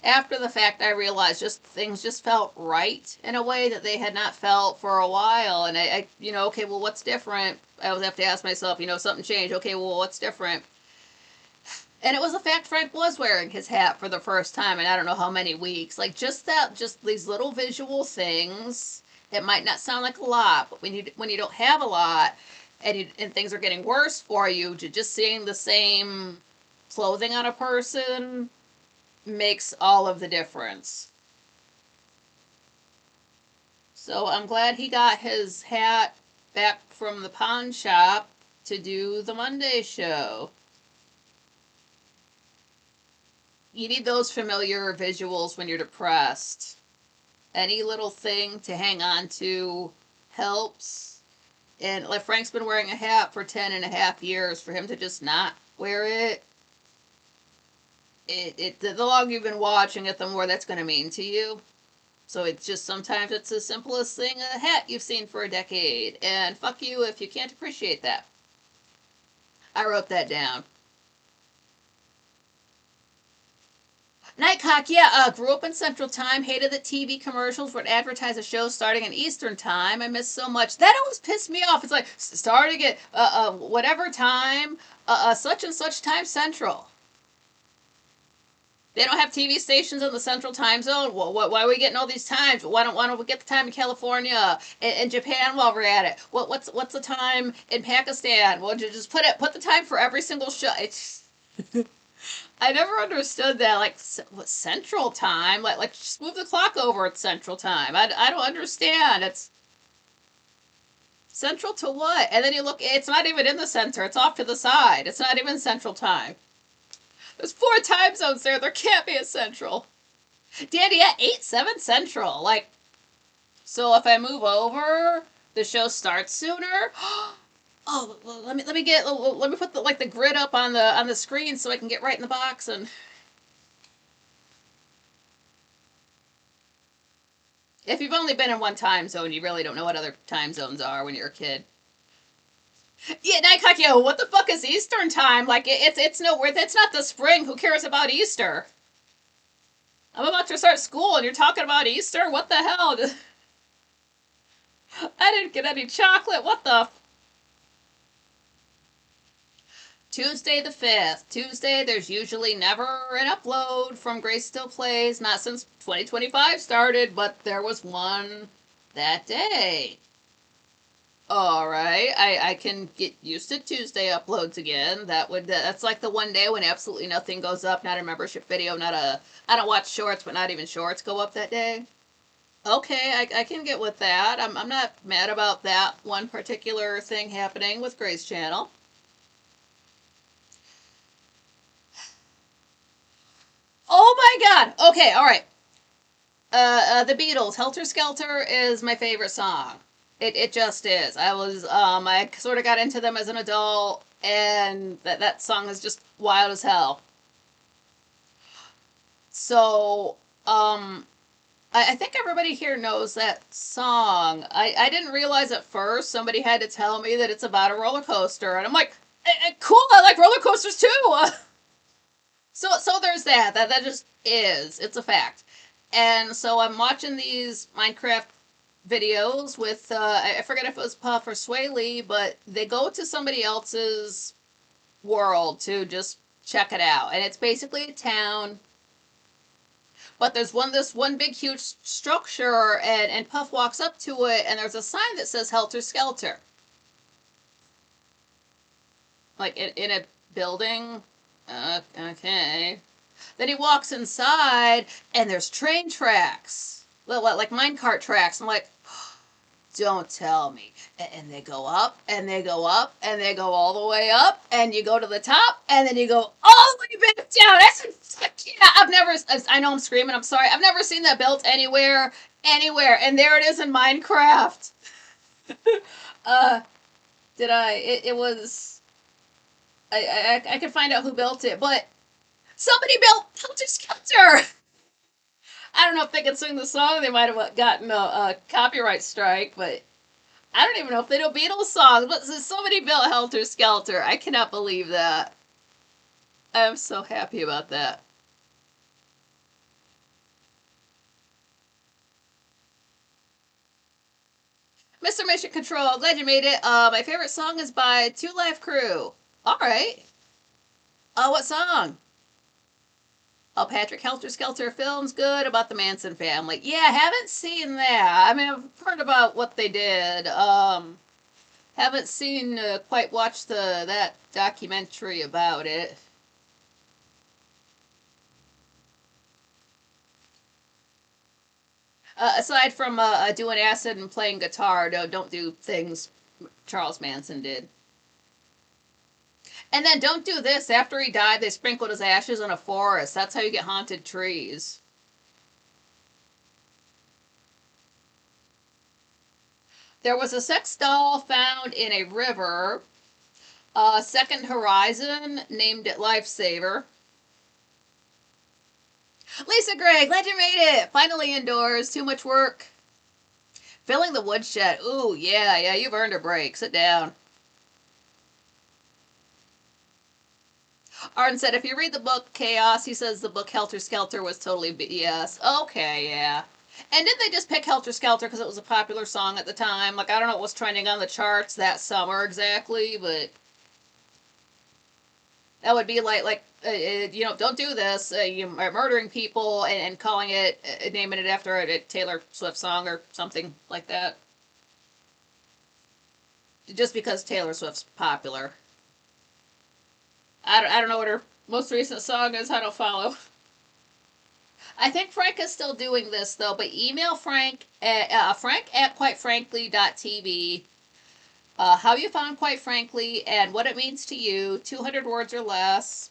After the fact, I realized just things just felt right in a way that they had not felt for a while. And okay, well, what's different? I always have to ask myself, something changed. Okay, well, what's different? And it was the fact Frank was wearing his hat for the first time in I don't know how many weeks. Like just these little visual things. It might not sound like a lot, but when you don't have a lot, and things are getting worse for you, just seeing the same clothing on a person makes all of the difference. So I'm glad he got his hat back from the pawn shop to do the Monday show. You need those familiar visuals when you're depressed. Any little thing to hang on to helps. And like Frank's been wearing a hat for 10.5 years. For him to just not wear it, the longer you've been watching it, the more that's going to mean to you. So it's just, sometimes it's the simplest thing, a hat you've seen for a decade. And fuck you if you can't appreciate that. I wrote that down. Nightcock, yeah, grew up in Central Time, hated that TV commercials would advertise a show starting in Eastern Time. I missed so much. That always pissed me off. It's like, starting at, whatever time, such and such time Central. They don't have TV stations in the Central Time Zone. Well, why are we getting all these times? Why don't we get the time in California and Japan while we're at it? What's the time in Pakistan? Well, just put the time for every single show. It's I never understood that. Like, what, Central Time? Like just move the clock over at Central Time. I don't understand. It's Central to what? And then you look, it's not even in the center. It's off to the side. It's not even Central Time. There's 4 time zones there. There can't be a Central. Danny, at 8-7 Central. Like, so if I move over, the show starts sooner. Oh, let me put the grid up on the screen so I can get right in the box. And if you've only been in one time zone, you really don't know what other time zones are when you're a kid. Yeah, Nightcock, yo, what the fuck is Eastern time? Like, it's nowhere. It's not the spring. Who cares about Easter? I'm about to start school and you're talking about Easter? What the hell? I didn't get any chocolate. What the? Tuesday the 5th. Tuesday, there's usually never an upload from Grace Still Plays. Not since 2025 started, but there was one that day. Alright, I can get used to Tuesday uploads again. That's like the one day when absolutely nothing goes up, not a membership video, I don't watch shorts, but not even shorts go up that day. Okay, I can get with that. I'm not mad about that one particular thing happening with Grace channel. Oh my god! Okay, alright. The Beatles, Helter Skelter is my favorite song. It just is. I sort of got into them as an adult, and that song is just wild as hell. So, I think everybody here knows that song. I didn't realize at first. Somebody had to tell me that it's about a roller coaster, and I'm like, cool, I like roller coasters too! So there's that. That just is. It's a fact. And so I'm watching these Minecraft videos with, I forget if it was Puff or Sway Lee, but they go to somebody else's world to just check it out. And it's basically a town, but there's this one big huge structure, and Puff walks up to it, and there's a sign that says Helter Skelter. Like in a building. Okay. Then he walks inside, and there's train tracks, like minecart tracks. I'm like, don't tell me. And they go up, and they go up, and they go all the way up, and you go to the top, and then you go all the way back down. Yeah, I've never. I know I'm screaming. I'm sorry. I've never seen that built anywhere. And there it is in Minecraft. uh, did I? It was. I could find out who built it, but somebody built Helter Skelter. I don't know if they could sing the song. They might have gotten a copyright strike, but I don't even know if they know Beatles songs. But somebody built Helter Skelter. I cannot believe that. I'm so happy about that. Mr. Mission Control, glad you made it. My favorite song is by Two Live Crew. All right. What song? Oh, Patrick Helter Skelter film's good about the Manson family. Yeah, haven't seen that. I mean, I've heard about what they did. Haven't seen quite watched the that documentary about it. Aside from doing acid and playing guitar, don't do things Charles Manson did. And then don't do this. After he died, they sprinkled his ashes in a forest. That's how you get haunted trees. There was a sex doll found in a river. Second Horizon named it Lifesaver. Lisa Gray, glad you made it. Finally indoors. Too much work. Filling the woodshed. Ooh, yeah, you've earned a break. Sit down. Arden said, if you read the book Chaos, he says the book Helter Skelter was totally BS. Okay, yeah. And didn't they just pick Helter Skelter because it was a popular song at the time? Like, I don't know what was trending on the charts that summer exactly, but that would be don't do this. You are murdering people and calling it, naming it after a Taylor Swift song or something like that. Just because Taylor Swift's popular. I don't know what her most recent song is. I don't follow. I think Frank is still doing this though, but email Frank at quitefrankly.tv. How you found Quite Frankly and what it means to you, 200 words or less.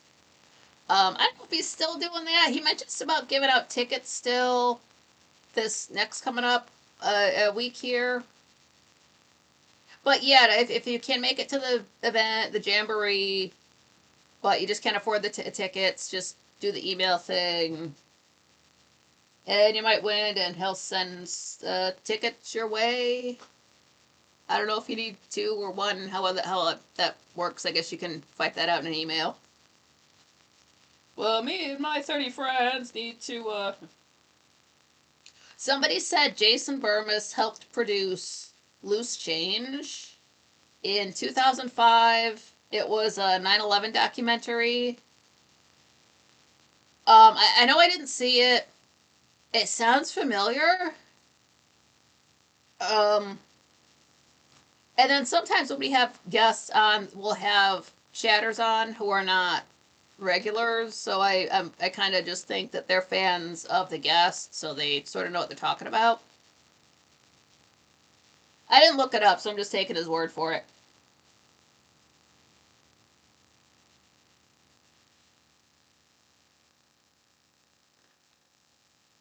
I don't know if he's still doing that. He mentions about giving out tickets still this next coming up a week here. But yeah, if you can make it to the event, the jamboree, but you just can't afford the tickets, just do the email thing. And you might win, and he'll send tickets your way. I don't know if you need two or one, how that works. I guess you can fight that out in an email. Well, me and my 30 friends need to. Somebody said Jason Burmis helped produce Loose Change in 2005. It was a 9/11 documentary. I know I didn't see it. It sounds familiar. Um, and then sometimes when we have guests on, we'll have chatters on who are not regulars. So I kind of just think that they're fans of the guest, so they sort of know what they're talking about. I didn't look it up, so I'm just taking his word for it.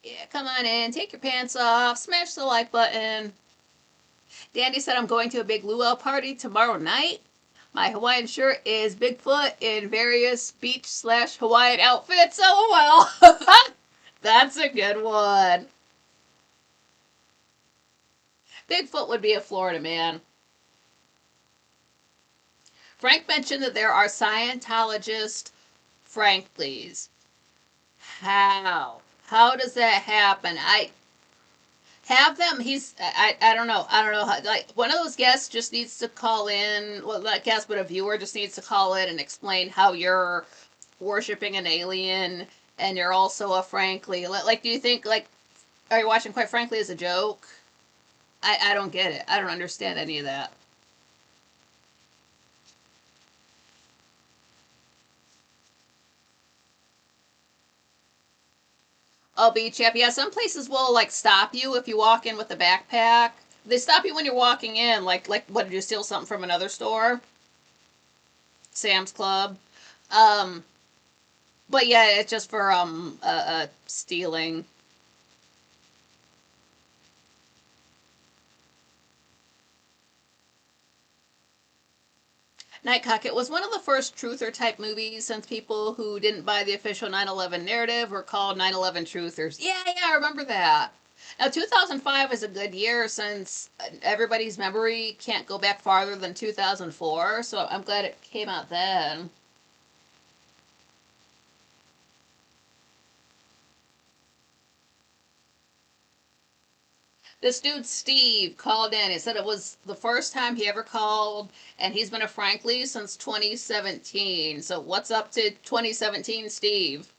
Yeah, come on in, take your pants off, smash the like button. Dandy said I'm going to a big luau party tomorrow night. My Hawaiian shirt is Bigfoot in various beach slash Hawaiian outfits. LOL. That's a good one. Bigfoot would be a Florida man. Frank mentioned that there are Scientologist Franklies. How? How does that happen? I have them. I don't know. I don't know how. Like one of those guests just needs to call in. Well, not guest, but a viewer just needs to call in and explain how you're worshiping an alien and you're also a Frankly. Like, do you think like are you watching Quite Frankly as a joke? I don't get it. I don't understand any of that. Oh, beach chap. Yeah, some places will like stop you if you walk in with a backpack. They stop you when you're walking in. Like, what did you steal something from another store? Sam's Club. Um, but yeah, it's just for stealing. Nightcock. It was one of the first truther type movies since people who didn't buy the official 9/11 narrative were called 9/11 truthers. Yeah, I remember that. Now, 2005 is a good year since everybody's memory can't go back farther than 2004, so I'm glad it came out then. This dude, Steve, called in. He said it was the first time he ever called, and he's been a Frankly since 2017. So, what's up to 2017, Steve?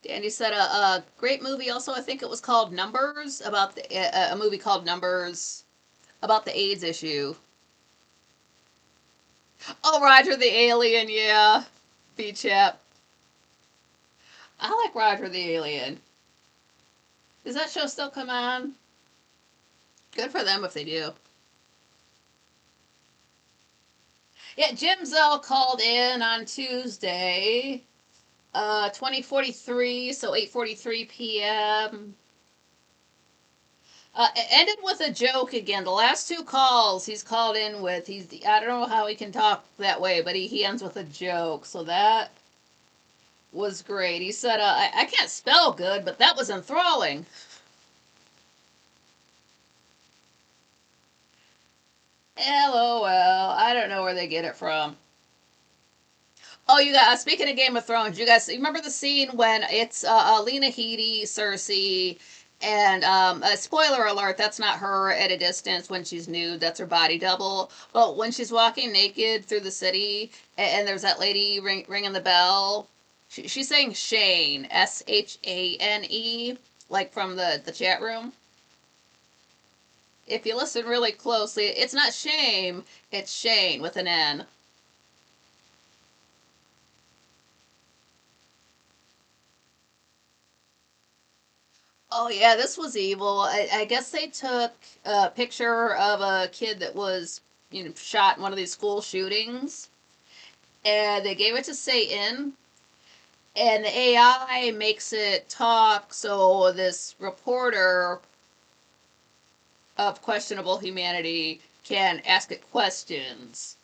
Danny said a great movie. Also, I think it was called Numbers, about a movie called Numbers about the AIDS issue. Oh, Roger the Alien, yeah, B chap. I like Roger the Alien. Does that show still come on? Good for them if they do. Yeah, Jim Zell called in on Tuesday, 2043, so 8:43 p.m. It ended with a joke again. The last two calls he's called in with, I don't know how he can talk that way, but he ends with a joke. So that was great. He said, I can't spell good, but that was enthralling. LOL. I don't know where they get it from. Oh, you guys, speaking of Game of Thrones, you guys remember the scene when it's Lena Headey, Cersei, and spoiler alert, that's not her at a distance when she's nude, that's her body double. But when she's walking naked through the city and there's that lady ringing the bell, she's saying Shane, Shane, like from the chat room. If you listen really closely, it's not shame, it's Shane with an N. Oh yeah, this was evil. I guess they took a picture of a kid that was, shot in one of these school shootings, and they gave it to Satan, and the AI makes it talk. So this reporter of questionable humanity can ask it questions.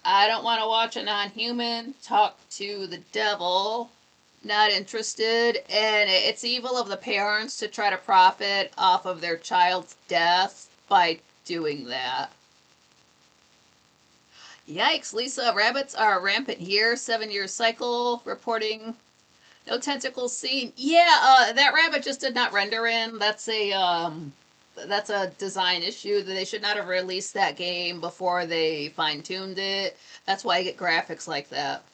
I don't want to watch a non-human talk to the devil. Not interested, and it's evil of the parents to try to profit off of their child's death by doing that. Yikes, Lisa, rabbits are rampant here. 7 year cycle reporting no tentacles seen. Yeah, that rabbit just did not render in. That's a design issue. That they should not have released that game before they fine tuned it. That's why I get graphics like that.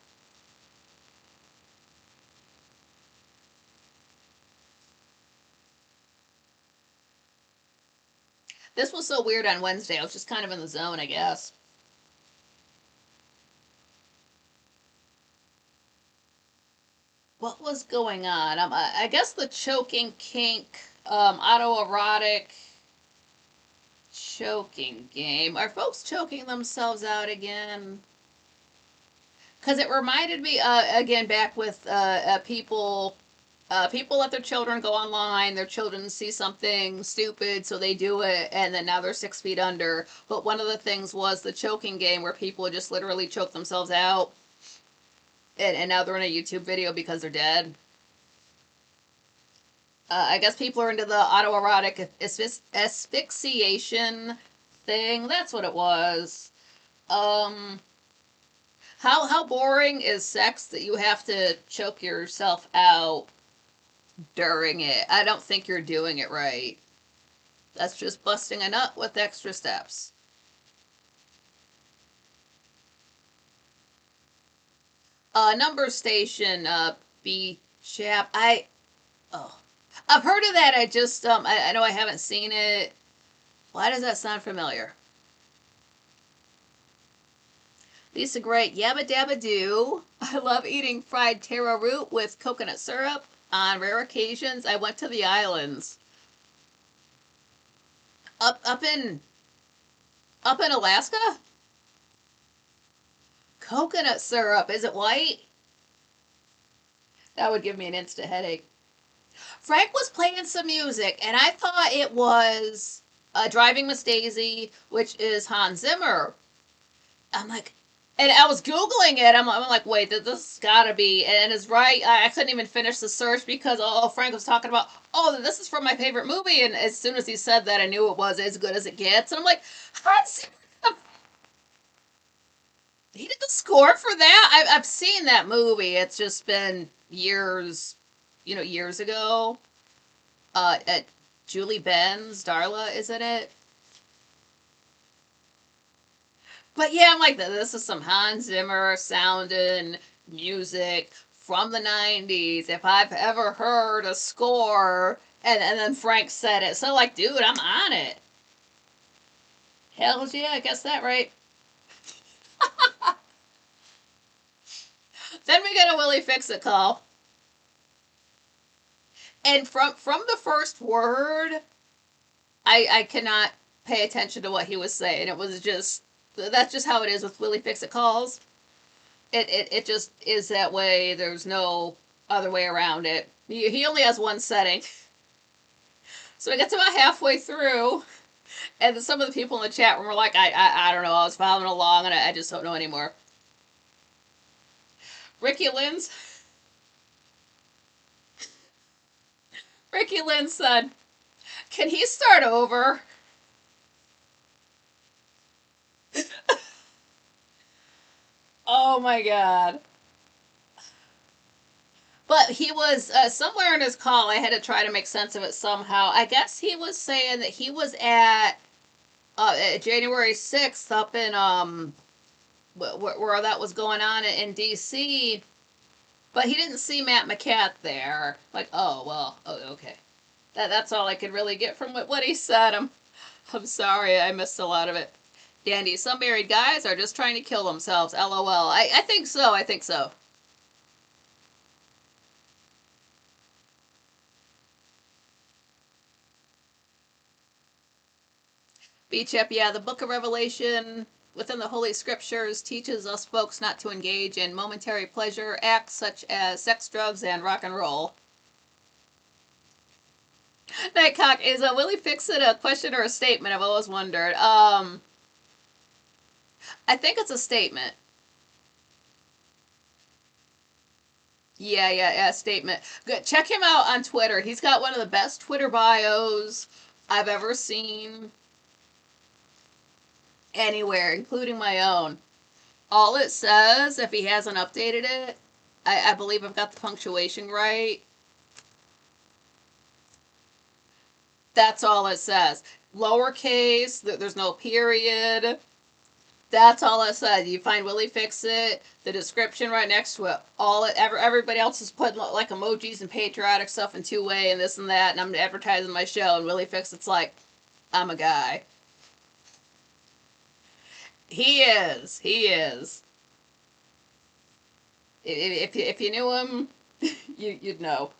This was so weird on Wednesday. I was just kind of in the zone, I guess. What was going on? I guess the choking kink, autoerotic choking game. Are folks choking themselves out again? Because it reminded me, again, back with people. People let their children go online. Their children see something stupid, so they do it, and then now they're 6 feet under. But one of the things was the choking game, where people just literally choke themselves out, and now they're in a YouTube video because they're dead. I guess people are into the autoerotic asphyxiation thing. That's what it was. Um, how boring is sex that you have to choke yourself out during it? I don't think you're doing it right. That's just busting a nut with extra steps. Number station, B chap. Oh, I've heard of that. I just I know I haven't seen it. Why does that sound familiar? Lisa Gray, yabba dabba doo. I love eating fried taro root with coconut syrup. On rare occasions, I went to the islands. Up up in Alaska? Coconut syrup, is it white? That would give me an instant headache. Frank was playing some music, and I thought it was Driving Miss Daisy, which is Hans Zimmer. I'm like, and I was Googling it. I'm like, wait, this gotta be. And it's right. I couldn't even finish the search because, oh, Frank was talking about, oh, this is from my favorite movie. And as soon as he said that, I knew it was As Good as It Gets. And I'm like, Hans Zimmer, he did the score for that? I've seen that movie. It's just been years, years ago. At Julie Benz, Darla, isn't it? But yeah, I'm like, this is some Hans Zimmer sounding music from the 90s. If I've ever heard a score, and then Frank said it. So, like, dude, I'm on it. Hells yeah, I guess that right. Then we get a Willie Fix-It call. And from the first word, I cannot pay attention to what he was saying. It was just, that's just how it is with Willie Fix-It calls. It just is that way. There's no other way around it. He only has one setting. So we get to about halfway through, and some of the people in the chat room were like, I don't know, I was following along, and I just don't know anymore. Ricky Lynn's Ricky Lynn said, can he start over? Oh my god. But he was somewhere in his call. I had to try to make sense of it somehow. I guess he was saying that he was at January 6th up in where that was going on in DC, but he didn't see Matt McCat there. Like, oh well, oh, okay. That's all I could really get from what he said. I'm sorry, I missed a lot of it. Dandy, some married guys are just trying to kill themselves. LOL. I think so. I think so. Beechip, yeah, the book of Revelation within the Holy Scriptures teaches us folks not to engage in momentary pleasure acts such as sex, drugs, and rock and roll. Nightcock, is a Willie Fix-It a question or a statement? I've always wondered. I think it's a statement. Yeah, statement. Good. Check him out on Twitter. He's got one of the best Twitter bios I've ever seen anywhere, including my own. All it says, if he hasn't updated it, I believe I've got the punctuation right. That's all it says. Lowercase, there's no period. That's all it says. You find Willie Fix-It, the description right next to it. Everybody else is putting like emojis and patriotic stuff in two-way and this and that, and I'm advertising my show, and Willie Fix-It's like, I'm a guy. He is. He is. If you knew him, you'd know.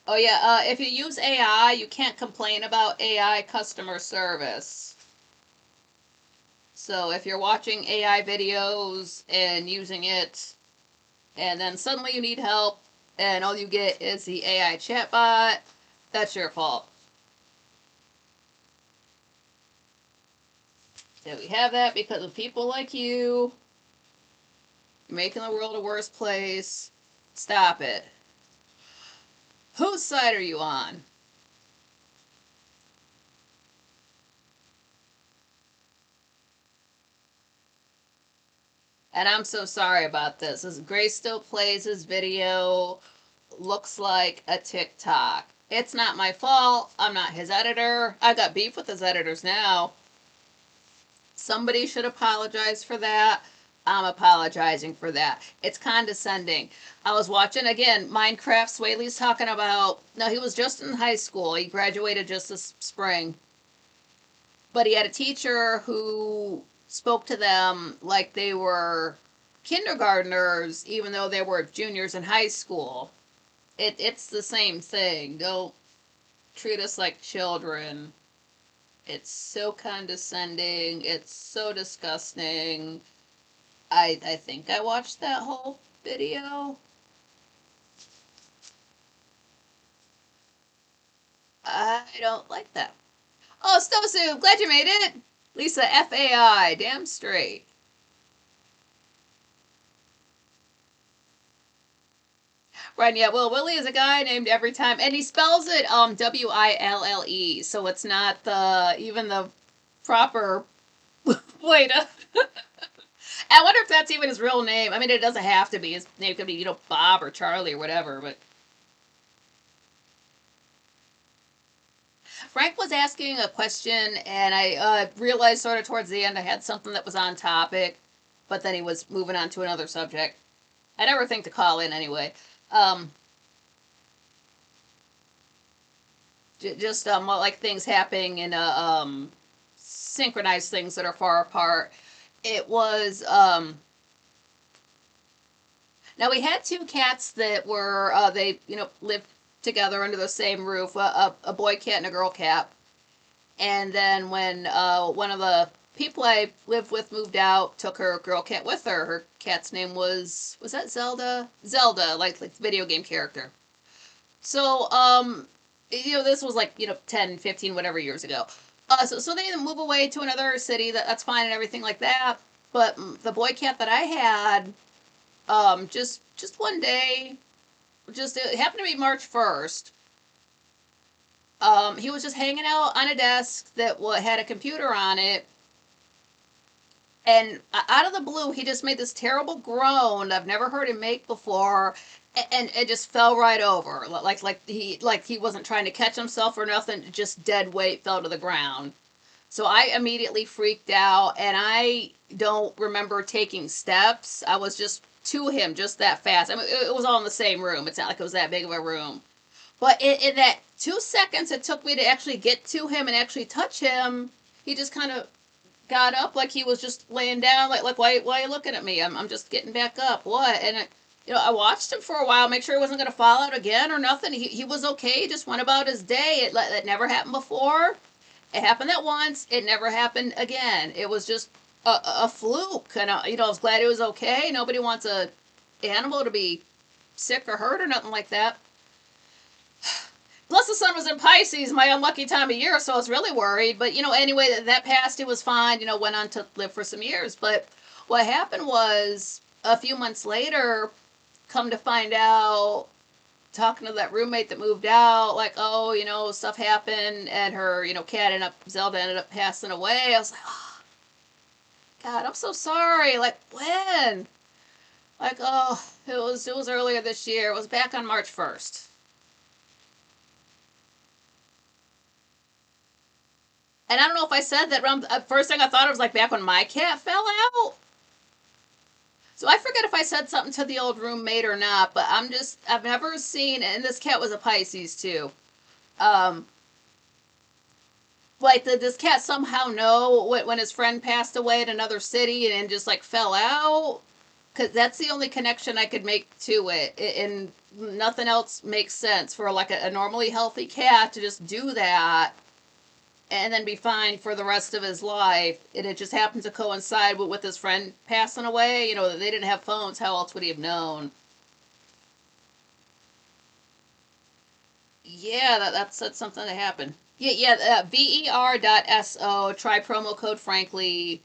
Oh yeah, if you use AI, you can't complain about AI customer service. So if you're watching AI videos and using it, and then suddenly you need help, and all you get is the AI chatbot, that's your fault. So we have that because of people like you making the world a worse place. Stop it. Whose side are you on? And I'm so sorry about this. As Grace still plays his video, looks like a TikTok. It's not my fault. I'm not his editor. I got beef with his editors now. Somebody should apologize for that. I'm apologizing for that. It's condescending. I was watching again Minecraft. Swaley's talking about. No, he was just in high school. He graduated just this spring. but he had a teacher who spoke to them like they were kindergartners, even though they were juniors in high school. It's the same thing. Don't treat us like children. It's so condescending. It's so disgusting. I think I watched that whole video. I don't like that. Oh, Stosu, glad you made it. Lisa, FAI, damn straight. Right, yeah, well, Willie is a guy named every time, and he spells it Wille, so it's not even the proper way to. I wonder if that's even his real name. I mean, it doesn't have to be. His name could be, Bob or Charlie or whatever, but Frank was asking a question, and I realized sort of towards the end I had something that was on topic, but then he was moving on to another subject. I never think to call in anyway. Um, just like things happening in synchronized things that are far apart. It was now we had two cats that were they lived together under the same roof, a boy cat and a girl cat. And then when one of the people I lived with moved out, took her girl cat with her. Her cat's name was that Zelda? Zelda, like the video game character. So this was like 10, 15, whatever years ago. So they move away to another city. That's fine and everything like that. But the boy cat that I had, just one day, just it happened to be March 1st. He was just hanging out on a desk that had a computer on it, and out of the blue, he just made this terrible groan I've never heard him make before, and it just fell right over, like he wasn't trying to catch himself or nothing. Just dead weight fell to the ground. So I immediately freaked out, and I don't remember taking steps. I was just to him just that fast. I mean, it was all in the same room. It's not like it was that big of a room. But in that 2 seconds it took me to actually get to him and actually touch him, he just kind of got up like he was just laying down, like why are you looking at me? I'm just getting back up. What? And I watched him for a while, make sure he wasn't going to fall out again or nothing. He was okay. He just went about his day. It never happened before. It happened that once. It never happened again. It was just a fluke. And I was glad it was okay. Nobody wants a animal to be sick or hurt or nothing like that. Plus, the sun was in Pisces, my unlucky time of year, so I was really worried. But, anyway, that passed. It was fine. Went on to live for some years. But what happened was a few months later, come to find out, talking to that roommate that moved out, like, oh, stuff happened, and her, Zelda ended up passing away. I was like, oh, God, I'm so sorry. Like, when? Like, oh, it was earlier this year. It was back on March 1st. And I don't know if I said that. First thing I thought, it was like back when my cat fell out. So I forget if I said something to the old roommate or not, but I've never seen, and this cat was a Pisces too. Um, like, did this cat somehow know when his friend passed away in another city and just like fell out? Because that's the only connection I could make to it. And nothing else makes sense for like a normally healthy cat to just do that and then be fine for the rest of his life. And it just happened to coincide with his friend passing away. They didn't have phones. How else would he have known? Yeah, that's something that happened. Yeah, yeah. ver.so. Try promo code Frankly.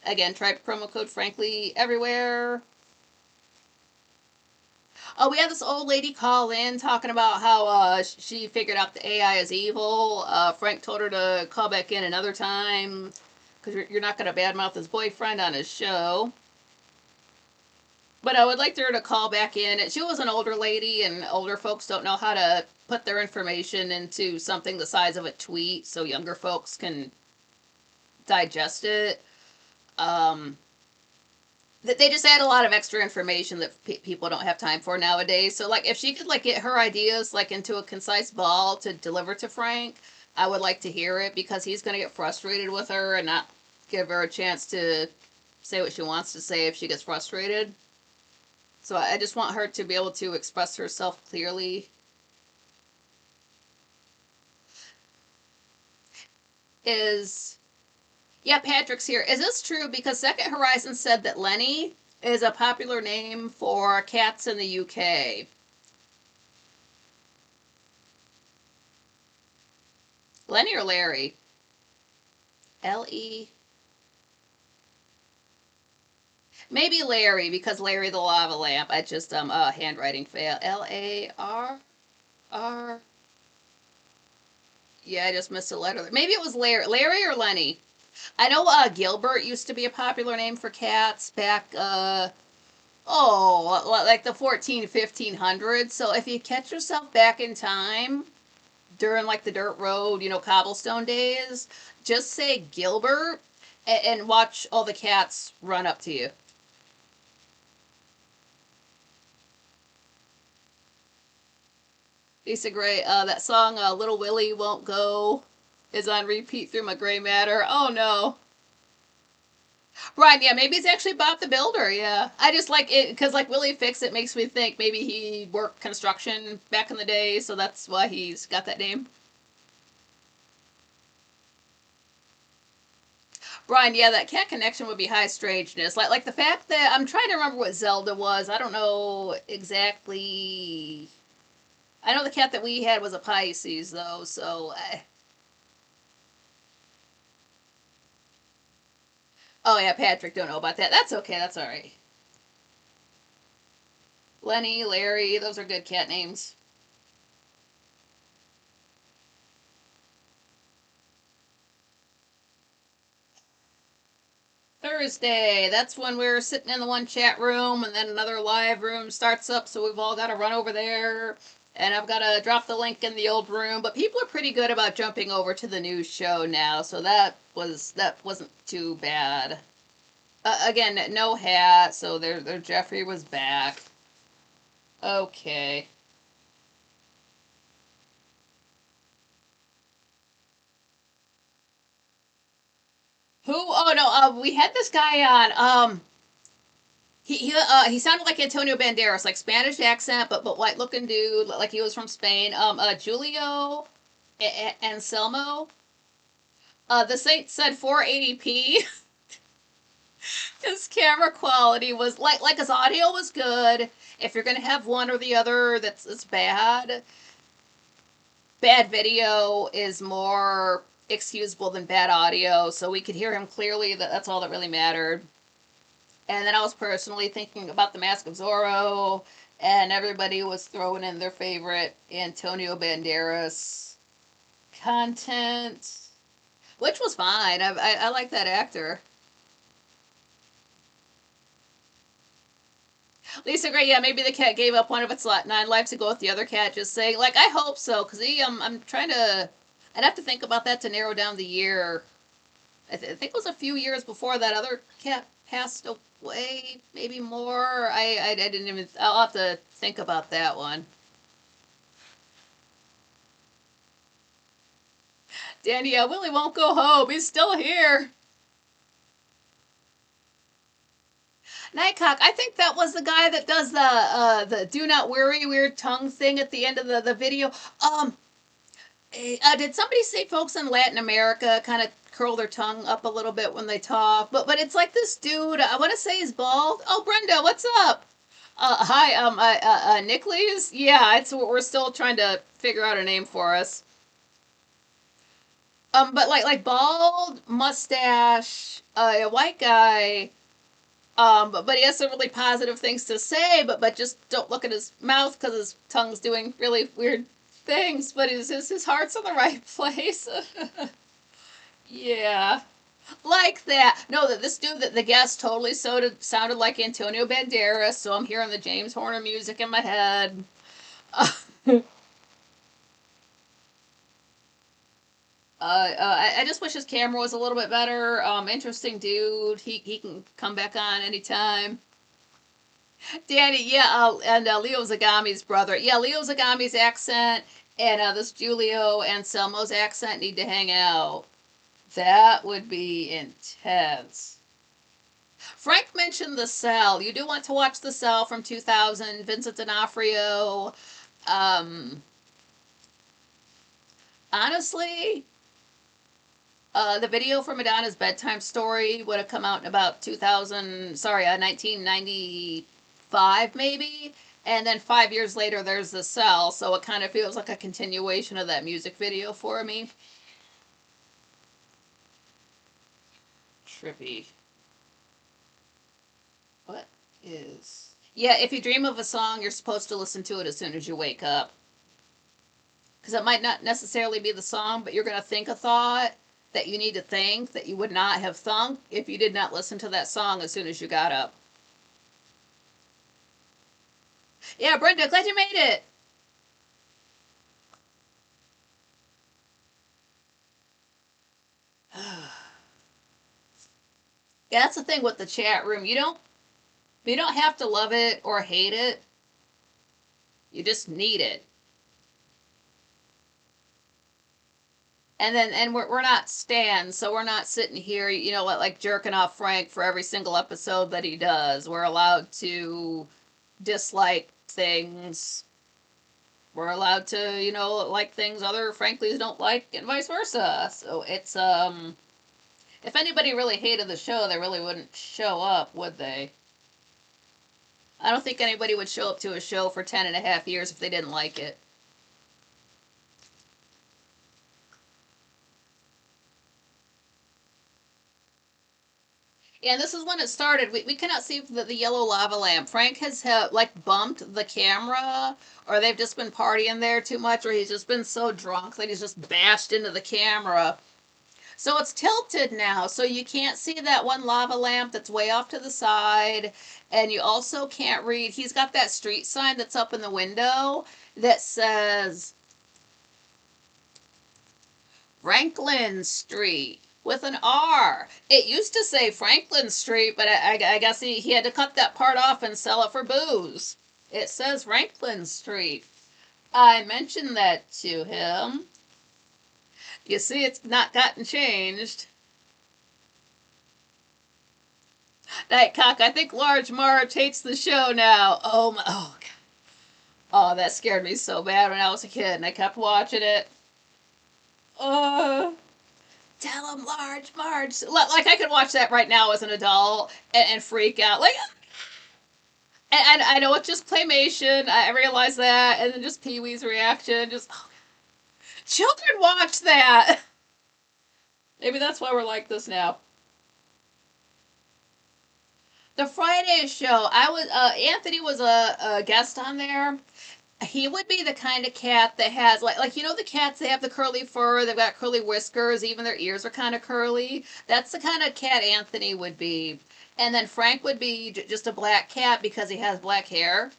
Again, try promo code Frankly everywhere. Oh, we had this old lady call in talking about how she figured out the AI is evil. Frank told her to call back in another time because you're not going to badmouth his boyfriend on his show. But I would like her to call back in. She was an older lady, and older folks don't know how to put their information into something the size of a tweet so younger folks can digest it. Um, they just add a lot of extra information that people don't have time for nowadays. So, like, if she could like get her ideas like into a concise ball to deliver to Frank, I would like to hear it because he's going to get frustrated with her and not give her a chance to say what she wants to say if she gets frustrated. So I just want her to be able to express herself clearly. Is Yeah, Patrick's here. Is this true? Because Second Horizon said that Lenny is a popular name for cats in the UK. Lenny or Larry? L-E. Maybe Larry, because Larry the Lava Lamp. I just handwriting fail. L-A-R-R. Yeah, I just missed a letter. Maybe it was Larry or Lenny. I know Gilbert used to be a popular name for cats back like the 1500s. So if you catch yourself back in time during like the dirt road, cobblestone days, just say Gilbert and watch all the cats run up to you. Lisa Gray, that song Little Willie Won't Go is on repeat through my gray matter. Oh no. Right, yeah, maybe it's actually Bob the Builder, yeah. I just like it because like Willie Fix It makes me think maybe he worked construction back in the day, so that's why he's got that name. Brian, yeah, that cat connection would be high strangeness. Like the fact that I'm trying to remember what Zelda was. I don't know exactly. I know the cat that we had was a Pisces though, so oh yeah, Patrick don't know about that. That's okay. That's all right. Lenny, Larry, those are good cat names. Thursday. That's when we're sitting in the one chat room, and then another live room starts up, so we've all got to run over there. And I've got to drop the link in the old room, but people are pretty good about jumping over to the new show now, so that wasn't too bad. Again, no hat, so there Jeffrey was back. Okay. Who? Oh no, we had this guy on. He sounded like Antonio Banderas, like Spanish accent, but white looking dude, like he was from Spain. Julio Anselmo. The Saint said 480p. His camera quality was like his audio was good. If you're gonna have one or the other that's bad, bad video is more excusable than bad audio. So we could hear him clearly. That's all that really mattered. And then I was personally thinking about the Mask of Zorro, and everybody was throwing in their favorite Antonio Banderas content, which was fine. I like that actor. Lisa Gray, yeah, maybe the cat gave up one of its 9 lives to go with the other cat. Just saying, like, I hope so, because I'm trying to. I'd have to think about that to narrow down the year. I think it was a few years before that other cat passed away, maybe more. I didn't even. I'll have to think about that one. Danny, Willie won't go home. He's still here. Nightcock, I think that was the guy that does the do not worry weird tongue thing at the end of the video. Did somebody say folks in Latin America kind of curl their tongue up a little bit when they talk? But it's like this dude. I want to say he's bald. Oh, Brenda, what's up? Hi, Nicholas. Yeah, it's we're still trying to figure out a name for us. But like bald mustache, a white guy. But he has some really positive things to say. But just don't look at his mouth because his tongue's doing really weird things. But his heart's in the right place. Yeah. Like that. No, that this dude, that the guest totally sounded like Antonio Banderas, so I'm hearing the James Horner music in my head. I just wish his camera was a little bit better. Interesting dude. He can come back on anytime. Danny, yeah, and Leo Zagami's brother. Yeah, Leo Zagami's accent and this Julio Anselmo's accent need to hang out. That would be intense. Frank mentioned The Cell. You do want to watch The Cell from 2000, Vincent D'Onofrio. Um, honestly, the video for Madonna's bedtime story would have come out in about 2000, sorry, 1995 maybe. And then 5 years later, there's The Cell, so it kind of feels like a continuation of that music video for me. Trippy. What is. Yeah, if you dream of a song, you're supposed to listen to it as soon as you wake up. Because it might not necessarily be the song, but you're going to think a thought that you need to think that you would not have thunk if you did not listen to that song as soon as you got up. Yeah, Brenda, glad you made it. Yeah, that's the thing with the chat room. You don't have to love it or hate it. You just need it. And we're not stands, so we're not sitting here, like jerking off Frank for every single episode that he does. We're allowed to dislike things. We're allowed to, like things other Franklies don't like, and vice versa. So it's if anybody really hated the show, they really wouldn't show up, would they? I don't think anybody would show up to a show for 10.5 years if they didn't like it. Yeah, and this is when it started. We cannot see the yellow lava lamp. Frank has like bumped the camera, or they've just been partying there too much, or he's just been so drunk that he's just bashed into the camera. So it's tilted now, so you can't see that one lava lamp that's way off to the side, and you also can't read. He's got that street sign that's up in the window that says Franklin Street with an R. It used to say Franklin Street, but I guess he had to cut that part off and sell it for booze. It says Franklin Street. I mentioned that to him. You see, it's not gotten changed. Nightcock, I think Large Marge hates the show now. Oh my, oh, that scared me so bad when I was a kid, and I kept watching it. Uh, Tell him, Large Marge. Like I could watch that right now as an adult and freak out. Like, and I know it's just claymation. I realize that, and then just Pee Wee's reaction. Just children watch that. Maybe that's why we're like this now. The Friday show. I was Anthony was a guest on there. He would be the kind of cat that has like the cats, they have the curly fur, they've got curly whiskers, even their ears are kind of curly. That's the kind of cat Anthony would be. And then Frank would be just a black cat because he has black hair.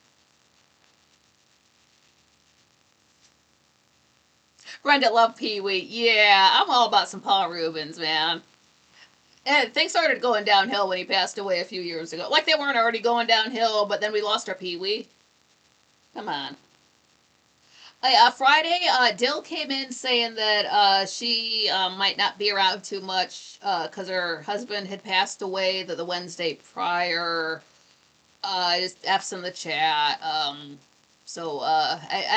Brenda loved Pee Wee. Yeah, I'm all about some Paul Rubens, man. And things started going downhill when he passed away a few years ago. Like they weren't already going downhill, but then we lost our Pee Wee. Come on. Friday, Dill came in saying that she might not be around too much because her husband had passed away the Wednesday prior. Just F's in the chat. I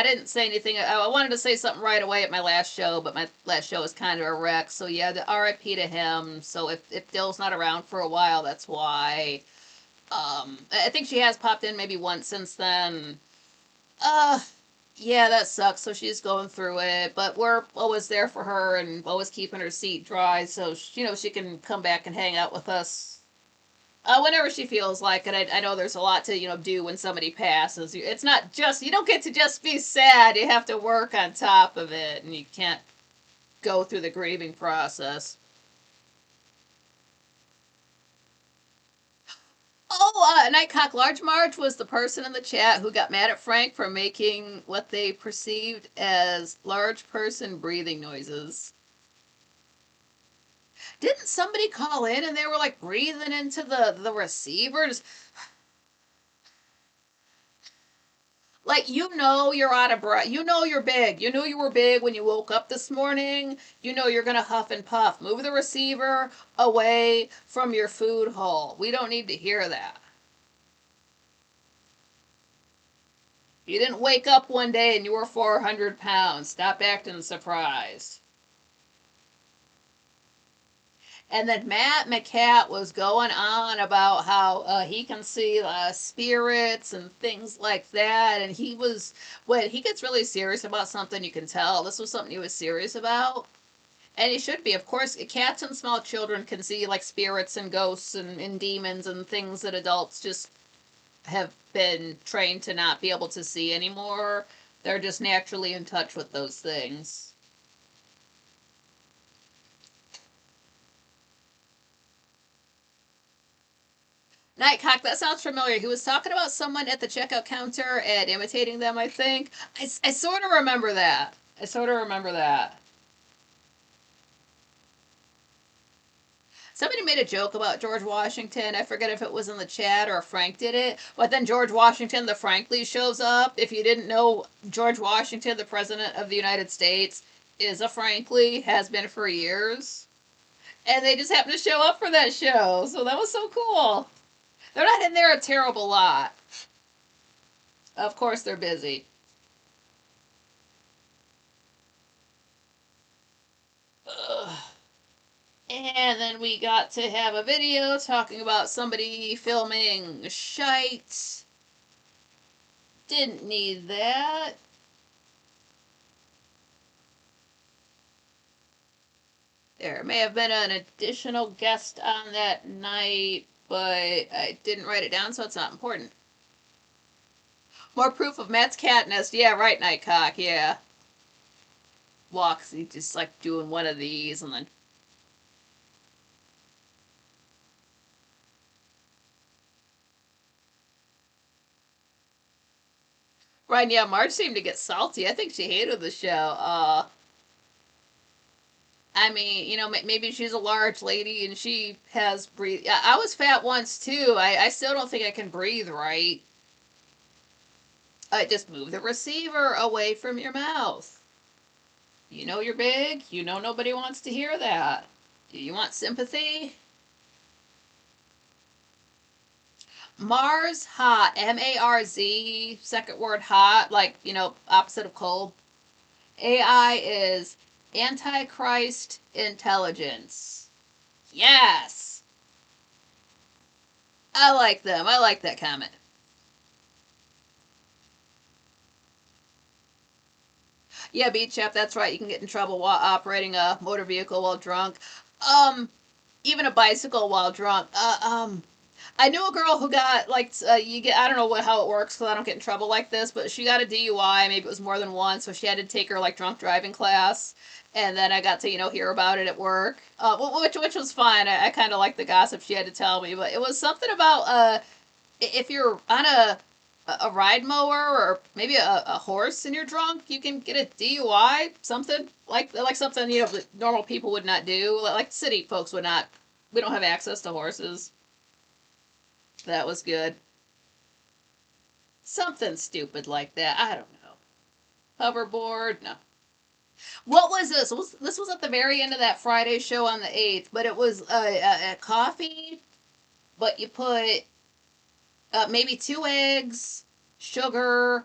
didn't say anything. I wanted to say something right away at my last show, but my last show was kind of a wreck. So yeah, the RIP to him. So if Dill's not around for a while, that's why. I think she has popped in maybe once since then. Uh, yeah, that sucks. So she's going through it, but we're always there for her and always keeping her seat dry, so she can come back and hang out with us whenever she feels like it. I know there's a lot to do when somebody passes. It's not just you don't get to just be sad. You have to work on top of it, and you can't go through the grieving process. Oh, Nightcock Large Marge was the person in the chat who got mad at Frank for making what they perceived as large person breathing noises. Didn't somebody call in and they were like breathing into the receivers? Like, you know you're out of breath. You know you're big. You knew you were big when you woke up this morning. You know you're going to huff and puff. Move the receiver away from your food hole. We don't need to hear that. You didn't wake up one day and you were 400 pounds. Stop acting surprised. And then Matt McCat was going on about how he can see spirits and things like that. And he was, when he gets really serious about something, you can tell this was something he was serious about. And he should be. Of course, cats and small children can see like spirits and ghosts and demons and things that adults just have been trained to not be able to see anymore. They're just naturally in touch with those things. Nightcock, that sounds familiar. He was talking about someone at the checkout counter and imitating them, I think. I sort of remember that. I sort of remember that. Somebody made a joke about George Washington. I forget if it was in the chat or Frank did it. But then George Washington, the Frankly, shows up. If you didn't know, George Washington, the President of the United States, is a Frankly, has been for years. And they just happened to show up for that show. So that was so cool. They're not in there a terrible lot. Of course, they're busy. Ugh. And then we got to have a video talking about somebody filming shite. Didn't need that. There may have been an additional guest on that night, but I didn't write it down, so it's not important. More proof of Matt's cat nest. Yeah, right, Nightcock. Yeah. Walks. He's just like doing one of these and then. Right, yeah, Marge seemed to get salty. I think she hated the show. I mean, maybe she's a large lady and she has breathe. I was fat once too. I still don't think I can breathe right. Just move the receiver away from your mouth. You know you're big. You know nobody wants to hear that. Do you want sympathy? Mars hot. MARZ. Second word hot. Like, opposite of cold. AI is Antichrist intelligence. Yes. I like them. I like that comment. Yeah, beat chap, that's right. You can get in trouble while operating a motor vehicle while drunk. Um, Even a bicycle while drunk. I knew a girl who got like you get I don't know how it works because I don't get in trouble like this, but she got a DUI. Maybe it was more than one, so she had to take her like drunk driving class. And then I got to hear about it at work, which was fine. I kind of liked the gossip she had to tell me, but it was something about if you're on a ride mower or maybe a horse and you're drunk, you can get a DUI. Something like something that normal people would not do, like city folks would not. We don't have access to horses. That was good. Something stupid like that. I don't know. Hoverboard? No. What was this? This was at the very end of that Friday show on the 8th, but it was a coffee, but you put maybe 2 eggs, sugar,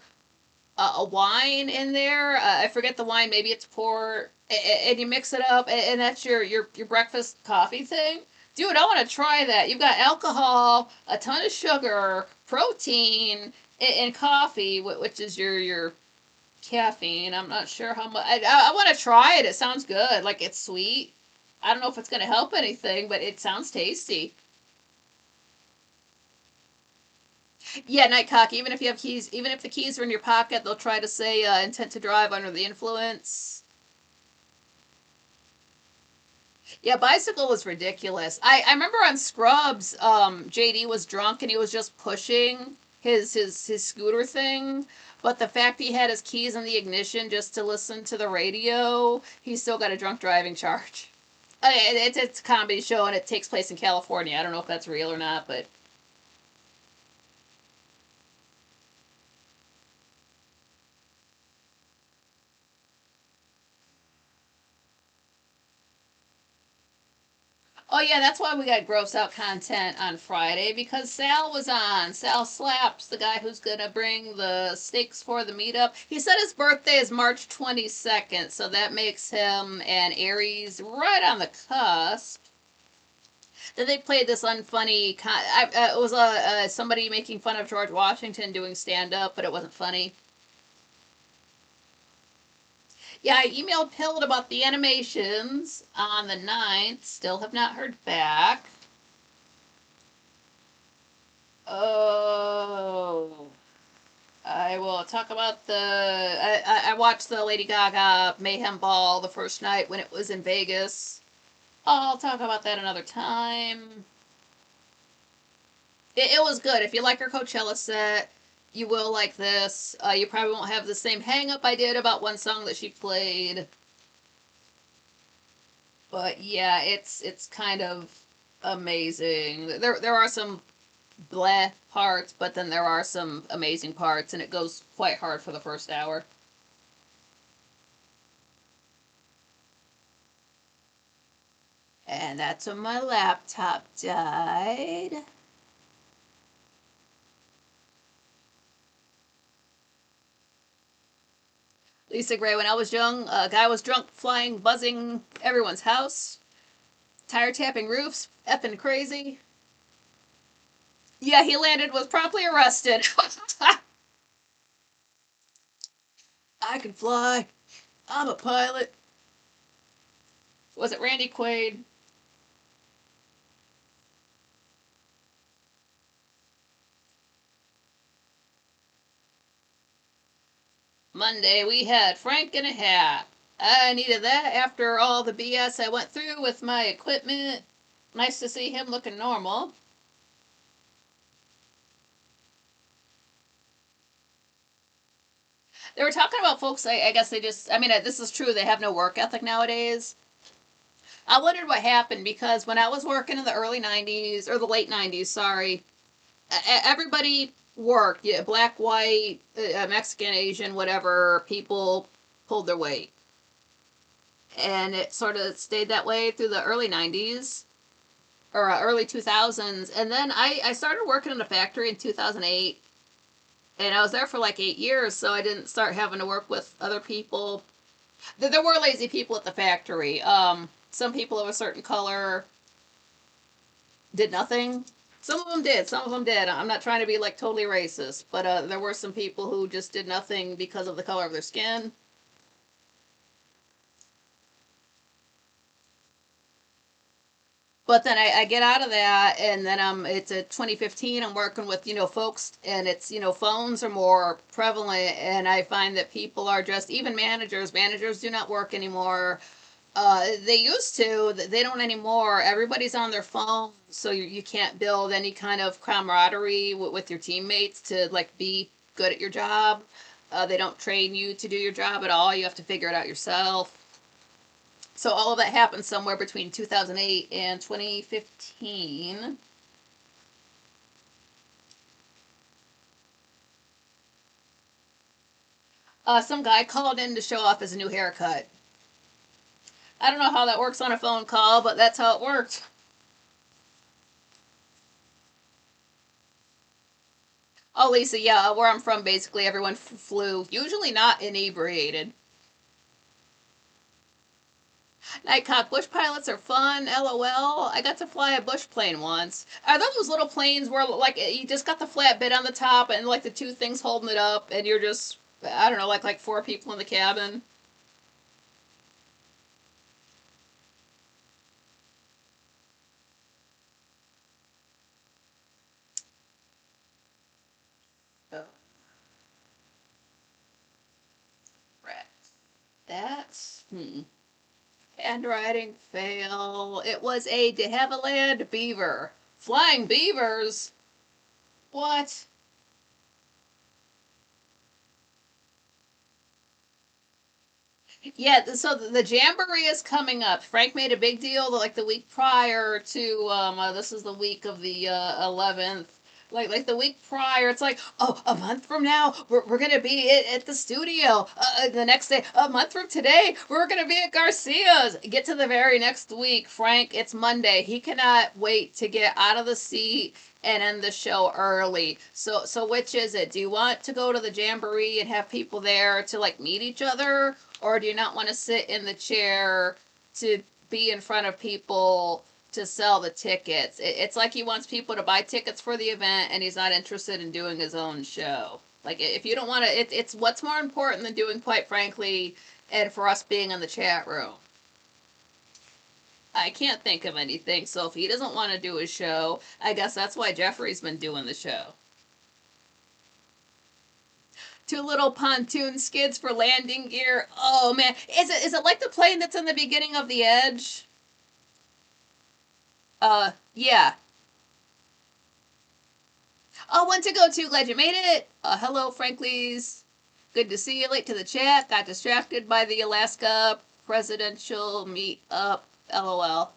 a wine in there. I forget the wine. Maybe it's port, and you mix it up, and that's your breakfast coffee thing. Dude, I want to try that. You've got alcohol, a ton of sugar, protein, and coffee, which is your caffeine. I'm not sure how much. I want to try it. It sounds good. Like it's sweet. I don't know if it's going to help anything, but it sounds tasty. Yeah, Nightcock. Even if you have keys, even if the keys are in your pocket, they'll try to say intent to drive under the influence. Yeah, bicycle was ridiculous. I remember on Scrubs, JD was drunk and he was just pushing his scooter thing. But the fact he had his keys in the ignition just to listen to the radio, he still got a drunk driving charge. It's a comedy show and it takes place in California. I don't know if that's real or not, but Oh yeah, that's why we got gross out content on Friday because Sal was on. Sal Slaps, the guy who's gonna bring the steaks for the meetup. He said his birthday is March 22nd, so that makes him an Aries right on the cusp. Then they played this unfunny. It was somebody making fun of George Washington doing stand up, but it wasn't funny. Yeah, I emailed Pilled about the animations on the 9th. Still have not heard back. Oh. I will talk about the. I watched the Lady Gaga Mayhem Ball the first night when it was in Vegas. I'll talk about that another time. It was good. If you like her Coachella set, you will like this. You probably won't have the same hang up I did about one song that she played. But yeah, it's kind of amazing. There are some bleh parts, but then there are some amazing parts, and it goes quite hard for the first hour. And that's when my laptop died. Lisa Gray, when I was young, a guy was drunk, flying, buzzing everyone's house, tire tapping roofs, effing crazy. Yeah, he landed, was promptly arrested. I can fly. I'm a pilot. Was it Randy Quaid? Monday, we had Frank in a hat. I needed that after all the BS I went through with my equipment. Nice to see him looking normal. They were talking about folks, I guess they just, I mean, this is true, they have no work ethic nowadays. I wondered what happened because when I was working in the early 90s, or the late 90s, sorry, everybody worked. Yeah, black, white, Mexican, Asian, whatever, people pulled their weight. And it sort of stayed that way through the early 90s or early 2000s. And then I started working in a factory in 2008. And I was there for like 8 years, so I didn't start having to work with other people. There were lazy people at the factory. Some people of a certain color did nothing. Some of them did. Some of them did. I'm not trying to be like totally racist, but there were some people who just did nothing because of the color of their skin. But then I get out of that, and then it's a 2015. I'm working with folks, and it's phones are more prevalent, and I find that people are just even managers do not work anymore. They used to. They don't anymore. Everybody's on their phone, so you can't build any kind of camaraderie with your teammates to like be good at your job. They don't train you to do your job at all. You have to figure it out yourself. So all of that happened somewhere between 2008 and 2015. Some guy called in to show off his new haircut. I don't know how that works on a phone call, but that's how it worked. Oh, Lisa, yeah, where I'm from, basically everyone flew, usually not inebriated. Nightcock, bush pilots are fun, lol. I got to fly a bush plane once. Are those little planes where, like, you just got the flatbed on the top and, like, the two things holding it up, and you're just, I don't know, like four people in the cabin? Oh, right. That's. Handwriting fail. It was a de Havilland beaver. Flying beavers? What? Yeah, so the jamboree is coming up. Frank made a big deal like the week prior to this is the week of the 11th. Like the week prior, it's like, oh, a month from now, we're gonna be at the studio. The next day, a month from today, we're gonna be at Garcia's. Get to the very next week, Frank. It's Monday. He cannot wait to get out of the seat and end the show early. So which is it? Do you want to go to the jamboree and have people there to like meet each other, or do you not want to sit in the chair to be in front of people to sell the tickets? It's like he wants people to buy tickets for the event and he's not interested in doing his own show. Like if you don't want to, it's what's more important than doing Quite Frankly and for us being in the chat room. I can't think of anything. So if he doesn't want to do a show, I guess that's why Jeffrey's been doing the show. Two little pontoon skids for landing gear. Oh man, is it like the plane that's in the beginning of The Edge? Yeah. Oh, one to go to. Glad you made it. Hello, Franklies. Good to see you. Late to the chat. Got distracted by the Alaska presidential meet up. LOL.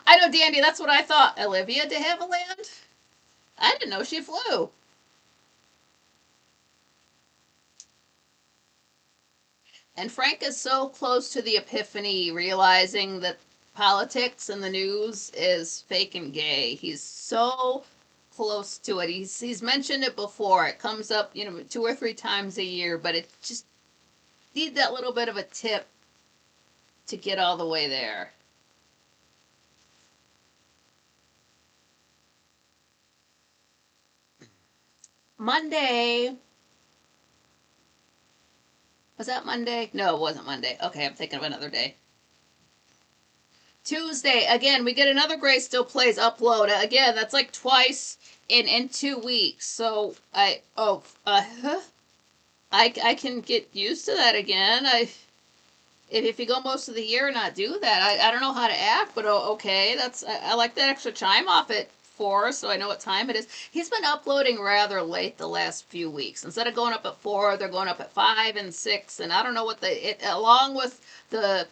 I know, Dandy. That's what I thought. Olivia de Havilland? I didn't know she flew. And Frank is so close to the epiphany, realizing that politics and the news is fake and gay. He's so close to it. He's mentioned it before. It comes up, 2 or 3 times a year, but it just need that little bit of a tip to get all the way there. Monday. Was that Monday? No, it wasn't Monday. Okay, I'm thinking of another day. Tuesday, again, we get another Gray Still Plays upload. Again, that's like twice in 2 weeks. So I can get used to that again. If you go most of the year and not do that, I don't know how to act, but okay, I like that extra chime off at 4, so I know what time it is. He's been uploading rather late the last few weeks. Instead of going up at 4, they're going up at 5 and 6, and I don't know what along with the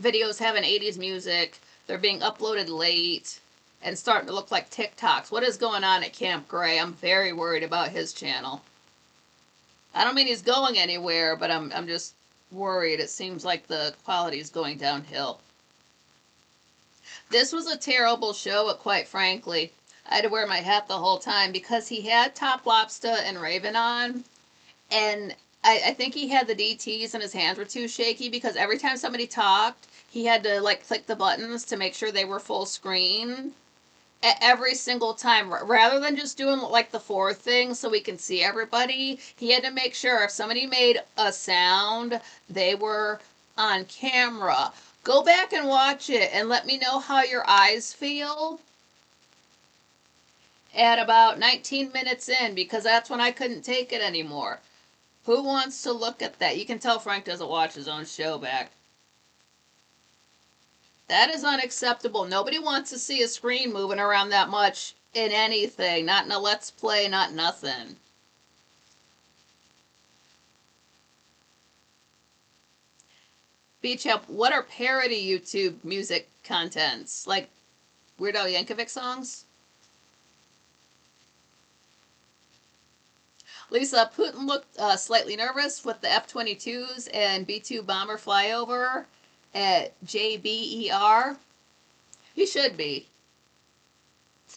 videos having 80s music, they're being uploaded late and starting to look like TikToks. What is going on at Camp Gray? I'm very worried about his channel. I don't mean he's going anywhere, but I'm just worried. It seems like the quality is going downhill. This was a terrible show, quite frankly. I had to wear my hat the whole time because he had Top Lobster and Raven on, and I think he had the DTs and his hands were too shaky because every time somebody talked, he had to like click the buttons to make sure they were full screen every single time. Rather than just doing like the 4 thing so we can see everybody, he had to make sure if somebody made a sound, they were on camera. Go back and watch it and let me know how your eyes feel at about 19 minutes in, because that's when I couldn't take it anymore. Who wants to look at that? You can tell Frank doesn't watch his own show back. That is unacceptable. Nobody wants to see a screen moving around that much in anything. Not in a Let's Play, not nothing. Beach Help, what are parody YouTube music contents? Like Weird Al Yankovic songs? Lisa, Putin looked slightly nervous with the F-22s and B-2 bomber flyover at JBER. He should be.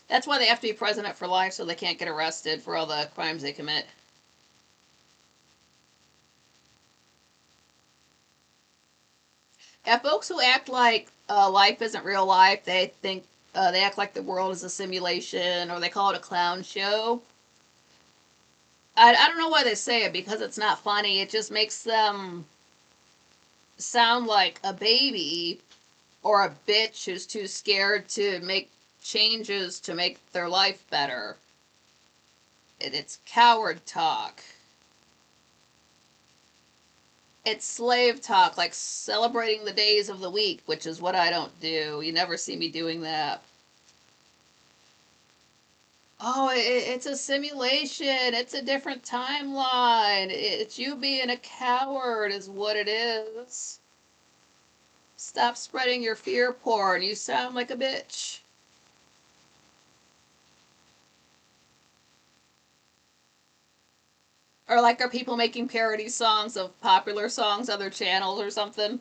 That's why they have to be president for life, so they can't get arrested for all the crimes they commit. If folks who act like life isn't real life, they think they act like the world is a simulation, or they call it a clown show. I don't know why they say it, because it's not funny. It just makes them sound like a baby or a bitch who's too scared to make changes to make their life better. It's coward talk. It's slave talk, like celebrating the days of the week, which is what I don't do. You never see me doing that. Oh, it's a simulation. It's a different timeline. It's you being a coward, is what it is. Stop spreading your fear porn. You sound like a bitch. Or like, are people making parody songs of popular songs on their channels or something?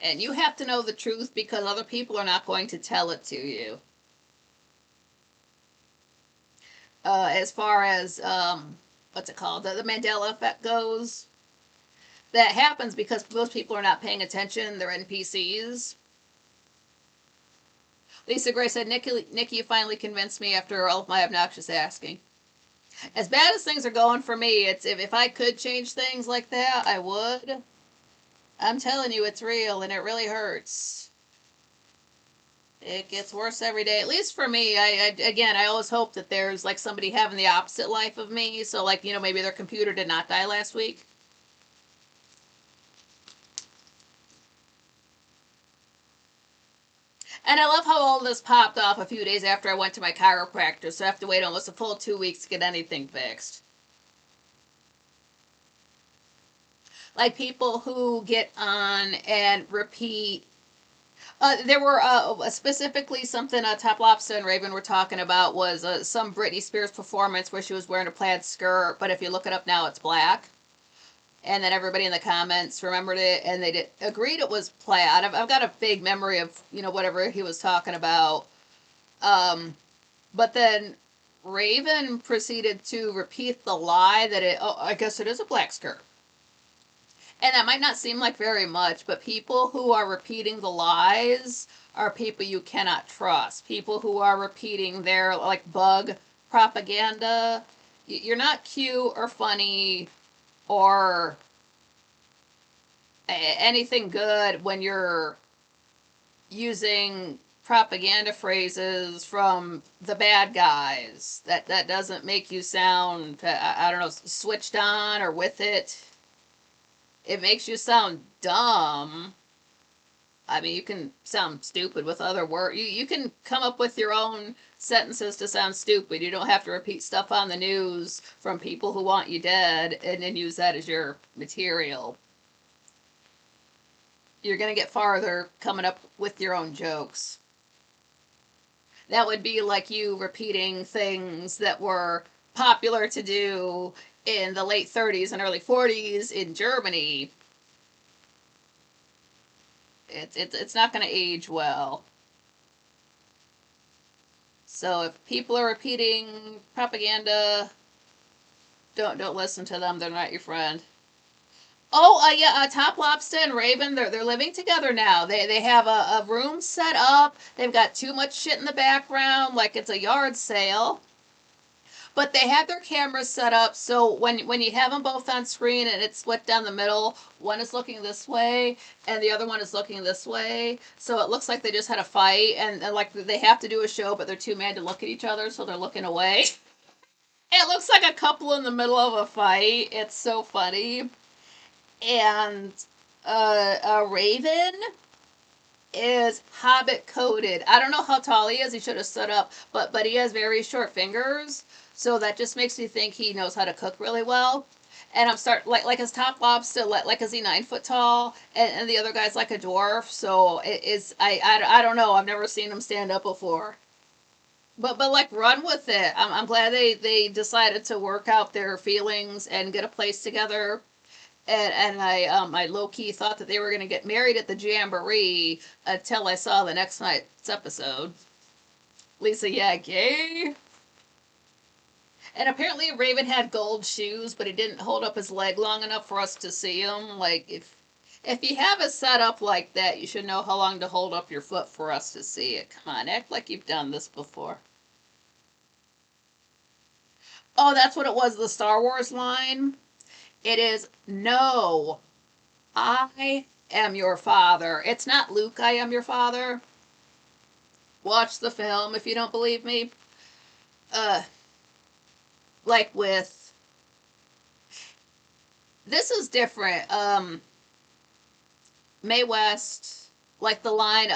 And you have to know the truth because other people are not going to tell it to you. As far as what's it called, the Mandela effect goes, that happens because most people are not paying attention. They're NPCs. Lisa Gray said, Nikki, you finally convinced me after all of my obnoxious asking. As bad as things are going for me, it's if I could change things like that, I would. I'm telling you, it's real and it really hurts. It gets worse every day. At least for me, again, I always hope that there's like somebody having the opposite life of me. So like, maybe their computer did not die last week. And I love how all this popped off a few days after I went to my chiropractor, so I have to wait almost a full 2 weeks to get anything fixed. Like people who get on and repeat. There were specifically something Top Lobster and Raven were talking about was some Britney Spears performance where she was wearing a plaid skirt, but if you look it up now, it's black. And then everybody in the comments remembered it, and they agreed it was plaid. I've got a big memory of whatever he was talking about. But then Raven proceeded to repeat the lie that I guess it is a black skirt. And that might not seem like very much, but people who are repeating the lies are people you cannot trust. People who are repeating their like bug propaganda. You're not cute or funny or anything good when you're using propaganda phrases from the bad guys. That doesn't make you sound, I don't know, switched on or with it. It makes you sound dumb. I mean, you can sound stupid with other words. You can come up with your own sentences to sound stupid. You don't have to repeat stuff on the news from people who want you dead and then use that as your material. You're going to get farther coming up with your own jokes. That would be like you repeating things that were popular to do in the late 30s and early 40s in Germany. It's not going to age well. So if people are repeating propaganda, don't listen to them. They're not your friend. Oh, yeah, Top Lobster and Raven, they're living together now. They have a room set up. They've got too much shit in the background, like it's a yard sale. But they have their cameras set up so when you have them both on screen and it's split down the middle, one is looking this way and the other one is looking this way. So it looks like they just had a fight and like they have to do a show, but they're too mad to look at each other, so they're looking away. It looks like a couple in the middle of a fight. It's so funny. And Raven is hobbit coated. I don't know how tall he is. He should have stood up, but he has very short fingers, so that just makes me think he knows how to cook really well. And I'm start like his Top Lobster, like is he 9 foot tall, and the other guy's like a dwarf. So it is I don't know. I've never seen him stand up before. But like run with it. I'm glad they decided to work out their feelings and get a place together. And I low key thought that they were gonna get married at the jamboree until I saw the next night's episode. Lisa, yeah, gay. And apparently Raven had gold shoes, but he didn't hold up his leg long enough for us to see him. Like if you have it set up like that, you should know how long to hold up your foot for us to see it. Come on, act like you've done this before. Oh, that's what it was, the Star Wars line. It is, no, I am your father. It's not Luke, I am your father. Watch the film if you don't believe me. Uh, like with, this is different. Mae West, like the line,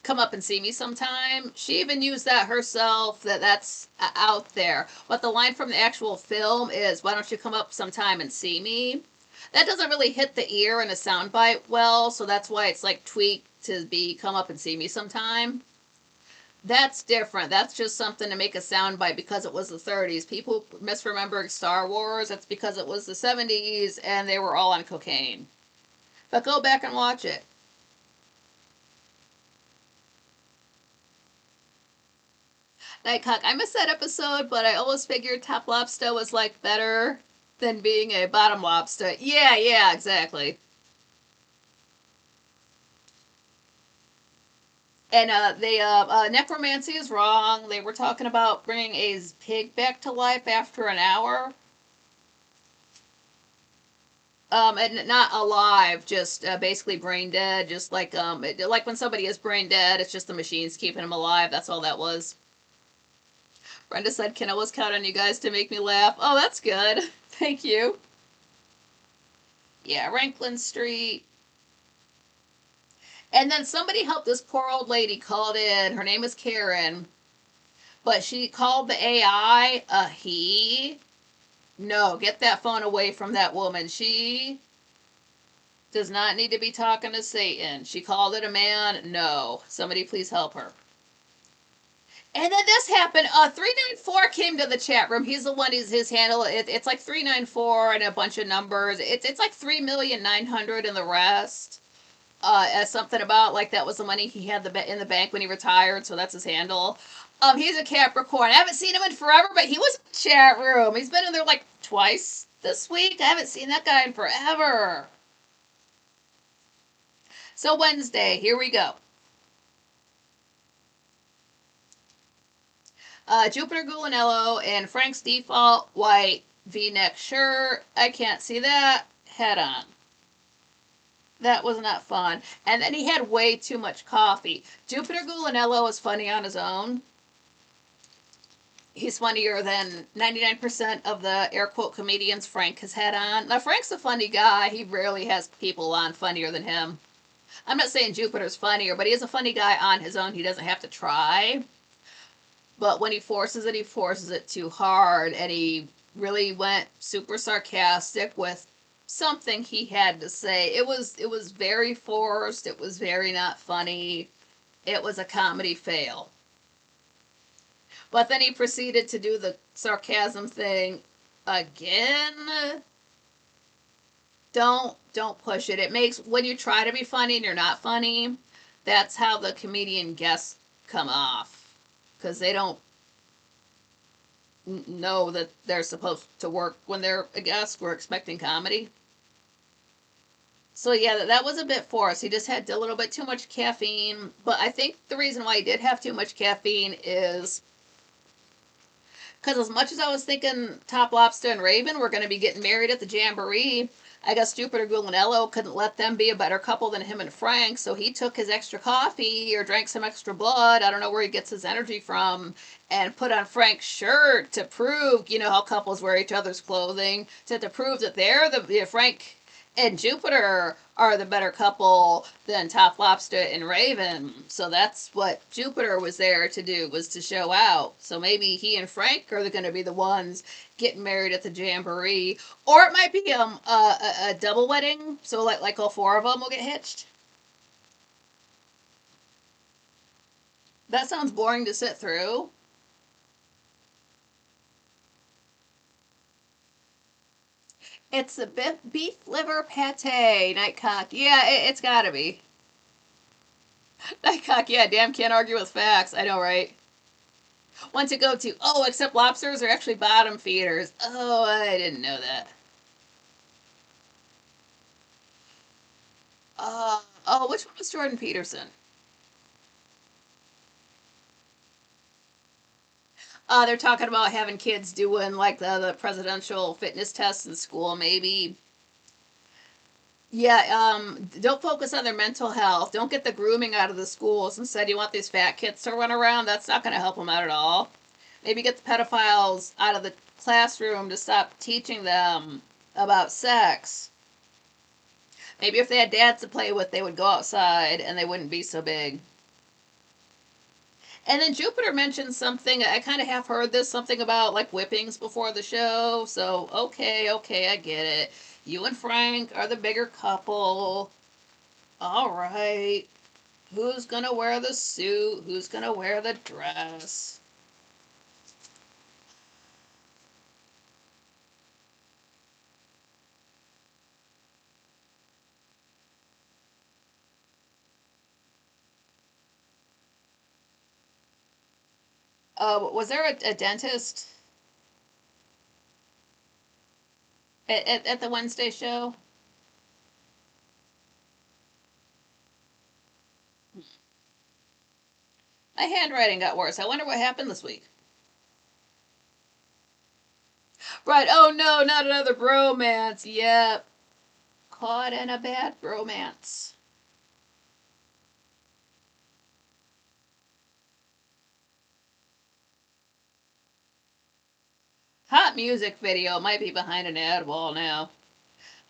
come up and see me sometime. She even used that herself, that's out there. But the line from the actual film is, why don't you come up sometime and see me? That doesn't really hit the ear in a soundbite well, so that's why it's like tweaked to be come up and see me sometime. That's different. That's just something to make a soundbite because it was the 30s. People misremembering Star Wars, that's because it was the 70s and they were all on cocaine. But go back and watch it. Nightcock, I missed that episode, but I always figured Top Lobster was like better than being a bottom lobster. Yeah, yeah, exactly. And necromancy is wrong. They were talking about bringing a pig back to life after an hour. And not alive, just basically brain dead. Just like like when somebody is brain dead, it's just the machines keeping them alive. That's all that was. Brenda said, "Can always count on you guys to make me laugh." Oh, that's good. Thank you. Yeah, Ranklin Street. And then somebody helped this poor old lady called in. Her name is Karen, but she called the AI a he. No, get that phone away from that woman. She does not need to be talking to Satan. She called it a man. No. Somebody please help her. And then this happened. 394 came to the chat room. He's the one. His handle. It's like 394 and a bunch of numbers. It's like 3,900,000 and the rest. As something about like that was the money he had in the bank when he retired. So that's his handle. He's a Capricorn. I haven't seen him in forever, but he was in the chat room. He's been in there like twice this week. I haven't seen that guy in forever. So Wednesday, here we go. Jupiter Gulinello and Frank's default white V-neck shirt. I can't see that. Head on. That was not fun. And then he had way too much coffee. Jupiter Gulinello is funny on his own. He's funnier than 99% of the air quote comedians Frank has had on. Now, Frank's a funny guy. He rarely has people on funnier than him. I'm not saying Jupiter's funnier, but he is a funny guy on his own. He doesn't have to try. But when he forces it too hard, and he really went super sarcastic with something he had to say. It was very forced. It was very not funny. It was a comedy fail. But then he proceeded to do the sarcasm thing again. Don't push it. It makes when you try to be funny and you're not funny, that's how the comedian guests come off because they don't know that they're supposed to work when they're a guest. We're expecting comedy. So yeah, that was a bit forced. He just had a little bit too much caffeine. But I think the reason why he did have too much caffeine is because as much as I was thinking Top Lobster and Raven were going to be getting married at the Jamboree, I guess Jupiter Gulinello couldn't let them be a better couple than him and Frank, so he took his extra coffee or drank some extra blood, I don't know where he gets his energy from, and put on Frank's shirt to prove, how couples wear each other's clothing, to prove that they're Frank and Jupiter are the better couple than Top Lobster and Raven. So that's what Jupiter was there to do, was to show out. So maybe he and Frank are going to be the ones getting married at the Jamboree. Or it might be a double wedding. So like all four of them will get hitched. That sounds boring to sit through. It's the beef liver pate. Nightcock. Yeah, it's gotta be. Nightcock, yeah, damn, can't argue with facts. I know, right? One to go to. Oh, except lobsters are actually bottom feeders. Oh, I didn't know that. Oh, which one was Jordan Peterson? They're talking about having kids doing like the presidential fitness tests in school, maybe. Yeah, don't focus on their mental health. Don't get the grooming out of the schools. Instead, you want these fat kids to run around. That's not going to help them out at all. Maybe get the pedophiles out of the classroom to stop teaching them about sex. Maybe if they had dads to play with, they would go outside and they wouldn't be so big. And then Jupiter mentioned something, I kind of half heard this, something about like whippings before the show. So, okay, I get it. You and Frank are the bigger couple. All right. Who's gonna wear the suit? Who's gonna wear the dress? Was there a dentist at the Wednesday show? My handwriting got worse. I wonder what happened this week. Right. Oh no, not another bromance. Yep. Caught in a bad bromance. Hot music video might be behind an ad wall now.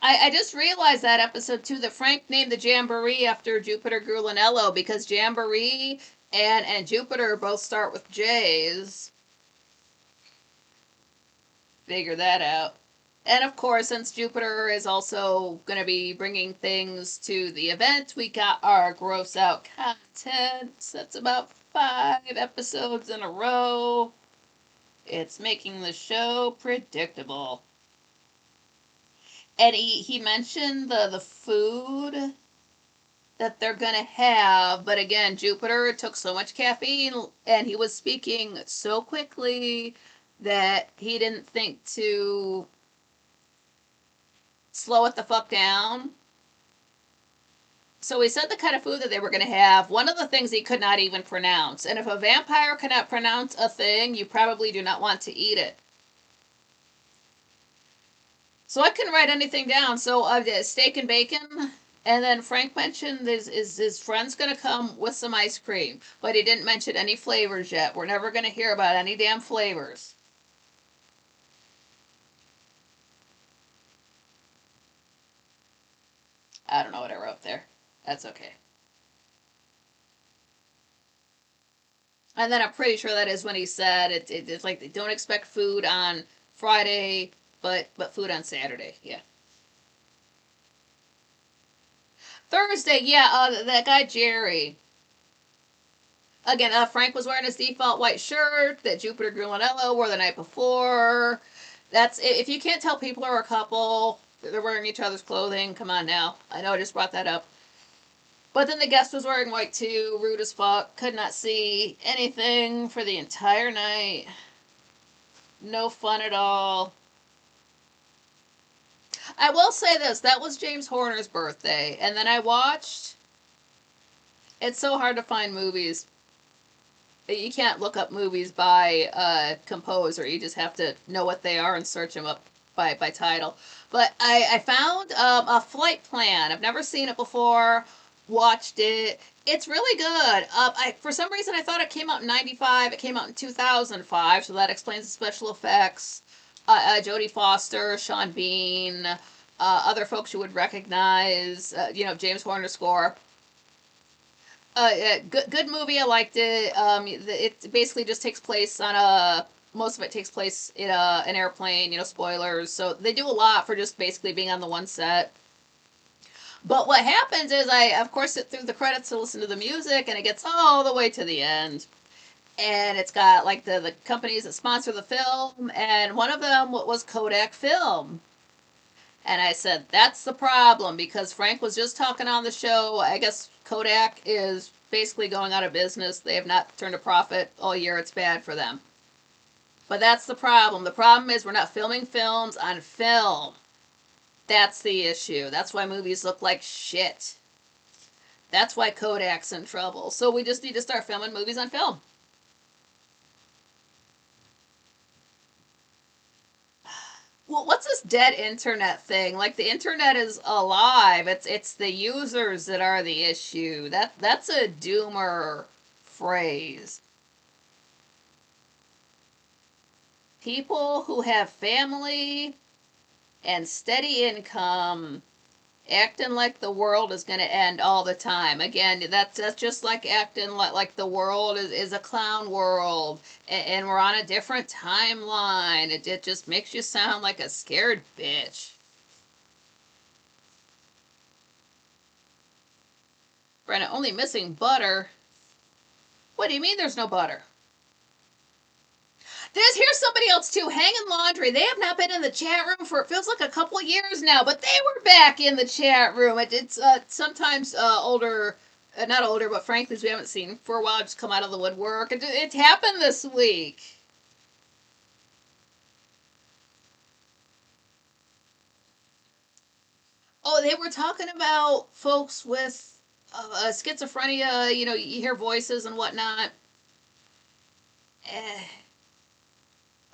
I just realized that episode too that Frank named the Jamboree after Jupiter Grulinello because Jamboree and Jupiter both start with J's. Figure that out. And of course, since Jupiter is also going to be bringing things to the event, we got our gross out content. That's about 5 episodes in a row. It's making the show predictable. And he mentioned the food that they're gonna have, but again, Jupiter took so much caffeine and he was speaking so quickly that he didn't think to slow it the fuck down. So he said the kind of food that they were going to have. One of the things he could not even pronounce. And if a vampire cannot pronounce a thing, you probably do not want to eat it. So I couldn't write anything down. So steak and bacon. And then Frank mentioned his friend's going to come with some ice cream. But he didn't mention any flavors yet. We're never going to hear about any damn flavors. I don't know what I wrote there. That's okay. And then I'm pretty sure that is when he said it's like they don't expect food on Friday, but food on Saturday. Yeah. Thursday, yeah. That guy Jerry. Again, Frank was wearing his default white shirt that Jupiter Grulinello wore the night before. That's if you can't tell people are a couple, they're wearing each other's clothing. Come on now. I know I just brought that up. But then the guest was wearing white too, rude as fuck. Could not see anything for the entire night. No fun at all. I will say this, that was James Horner's birthday. And then I watched. It's so hard to find movies. You can't look up movies by composer. You just have to know what they are and search them up by title. But I found a flight plan. I've never seen it before. Watched it. It's really good. For some reason I thought it came out in '95. It came out in 2005, so that explains the special effects. Jodie Foster, Sean Bean, other folks you would recognize. James Horner score. Good movie. I liked it. It basically just takes place on a. Most of it takes place in an airplane. Spoilers. So they do a lot for just basically being on the one set. But what happens is I, of course, sit through the credits to listen to the music, and it gets all the way to the end. And it's got like the companies that sponsor the film, and one of them was Kodak Film. And I said, that's the problem because Frank was just talking on the show. I guess Kodak is basically going out of business. They have not turned a profit all year. It's bad for them. But that's the problem. The problem is we're not filming films on film. That's the issue. That's why movies look like shit. That's why Kodak's in trouble. So we just need to start filming movies on film. Well, what's this dead internet thing? Like the internet is alive. It's the users that are the issue. That's a doomer phrase. People who have family and steady income acting like the world is going to end all the time. Again, that's just like acting like the world is a clown world and we're on a different timeline. It just makes you sound like a scared bitch. Brenna, only missing butter. What do you mean there's no butter? Here's somebody else too, hanging laundry. They have not been in the chat room for it feels like a couple of years now, but they were back in the chat room. It's sometimes older, not older, but frankly we haven't seen for a while just come out of the woodwork. It happened this week. Oh, they were talking about folks with schizophrenia. You know, you hear voices and whatnot. Eh,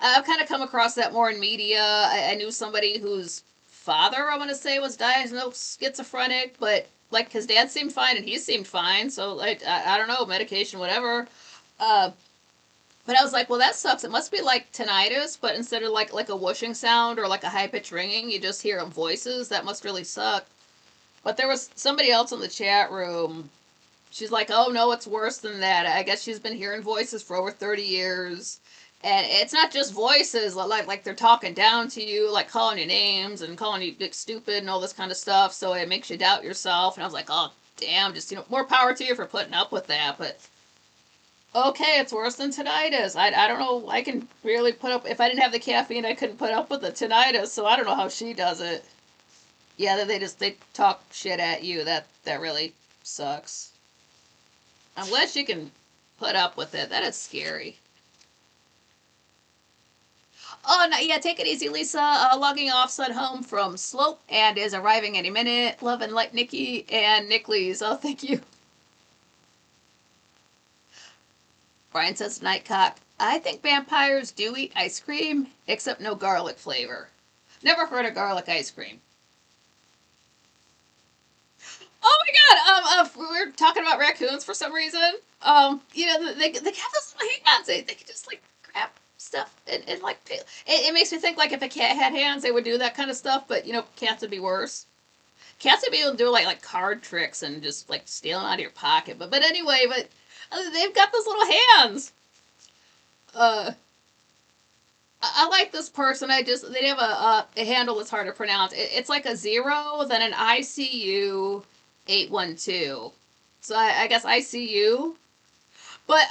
I've kind of come across that more in media. I knew somebody whose father, I want to say, was diagnosed schizophrenic, but like his dad seemed fine and he seemed fine. So like I don't know, medication, whatever. Uh, but I was like, well, that sucks. It must be like tinnitus, but instead of like a whooshing sound or like a high pitched ringing, you just hear voices. That must really suck. But there was somebody else in the chat room. She's like, oh no, it's worse than that. I guess she's been hearing voices for over 30 years. And it's not just voices, like they're talking down to you, like calling you names and calling you stupid and all this kind of stuff. So it makes you doubt yourself. And I was like, oh damn, just more power to you for putting up with that. But okay, it's worse than tinnitus. I don't know. I can really put up if I didn't have the caffeine, I couldn't put up with the tinnitus. So I don't know how she does it. Yeah, they talk shit at you. That really sucks. I'm glad she can put up with it. That is scary. Oh, no, yeah, take it easy, Lisa. Logging off, son home from Slope and is arriving any minute. Love and light, Nikki and Nickleys. Oh, thank you. Brian says, Nightcock. I think vampires do eat ice cream, except no garlic flavor. Never heard of garlic ice cream. Oh my god! We were talking about raccoons for some reason. You know, they have those little hands. They can just like grab stuff and like it makes me think like if a cat had hands, they would do that kind of stuff. But you know, cats would be worse. Cats would be able to do like card tricks and just like steal them out of your pocket. But anyway, but they've got those little hands. Uh, I like this person. They have a handle that's hard to pronounce. It's like a zero, then an ICU 812. So I guess ICU. But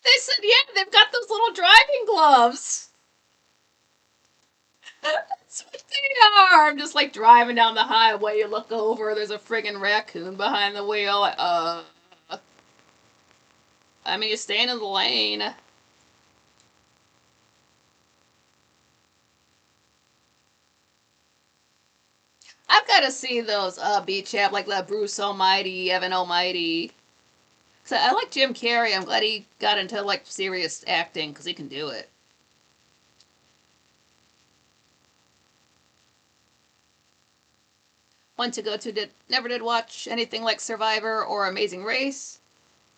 they said, yeah, they've got those little driving gloves. That's what they are. I'm just like driving down the highway. You look over, there's a friggin' raccoon behind the wheel. I mean, you're staying in the lane. I've got to see those beach app like that Bruce Almighty, Evan Almighty. So I like Jim Carrey. I'm glad he got into like serious acting because he can do it. One to go to never did watch anything like Survivor or Amazing Race,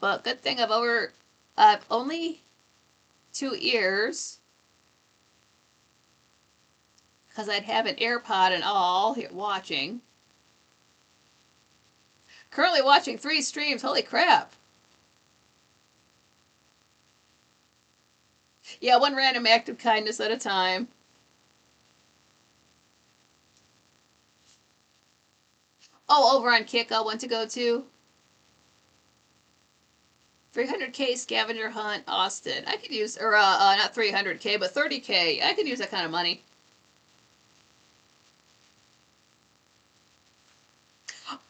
but good thing I've only 2 ears because I'd have an AirPod and all here watching. Currently watching 3 streams. Holy crap! Yeah, one random act of kindness at a time. Oh, over on Kick, I want to go to 300K scavenger hunt, Austin. I could use, or not 300K, but 30K. I could use that kind of money.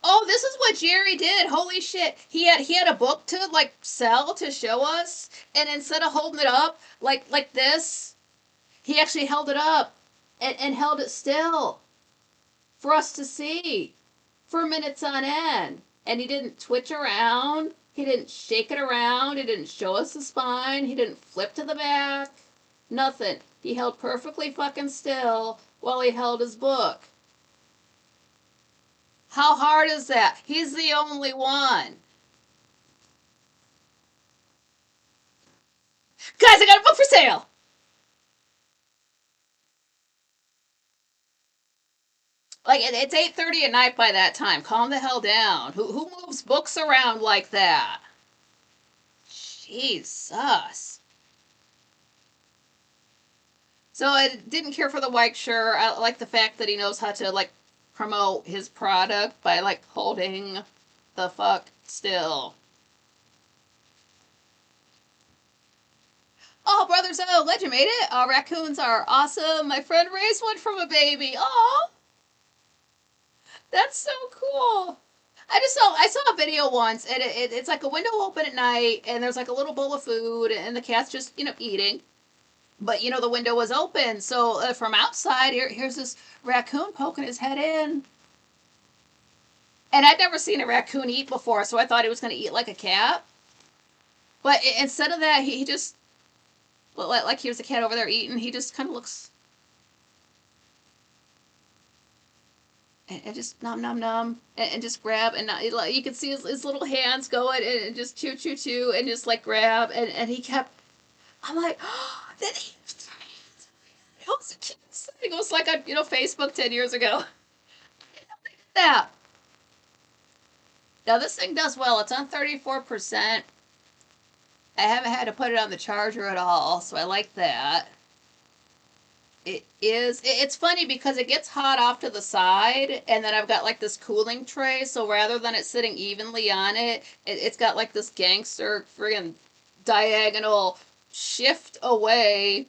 Oh, this is what Jerry did. Holy shit. He had a book to like sell to show us, and instead of holding it up like this, he actually held it up and held it still for us to see for minutes on end. And he didn't twitch around. He didn't shake it around. He didn't show us the spine. He didn't flip to the back. Nothing. He held perfectly fucking still while he held his book. How hard is that? He's the only one. Guys, I got a book for sale. Like it's 8:30 at night by that time. Calm the hell down. Who moves books around like that? Jesus. So I didn't care for the white shirt. I like the fact that he knows how to like promote his product by like holding the fuck still. Oh, brothers, oh, glad you made it. Raccoons are awesome. My friend raised one from a baby. Oh, that's so cool. I saw a video once, and it's like a window open at night, and there's like a little bowl of food, and the cat's just eating. But the window was open, so from outside here's this raccoon poking his head in, and I'd never seen a raccoon eat before, so I thought he was going to eat like a cat. But instead of that, he just like here's the cat over there eating. He just kind of looks and just nom nom nom and just grab and like you can see his little hands going and just chew chew chew and just like grab and he kept. I'm like, oh, then he. It was like on Facebook 10 years ago. That now this thing does well. It's on 34%. I haven't had to put it on the charger at all, so I like that. It's funny because it gets hot off to the side, and then I've got like this cooling tray, so rather than it sitting evenly on it's got like this gangster friggin' diagonal shift away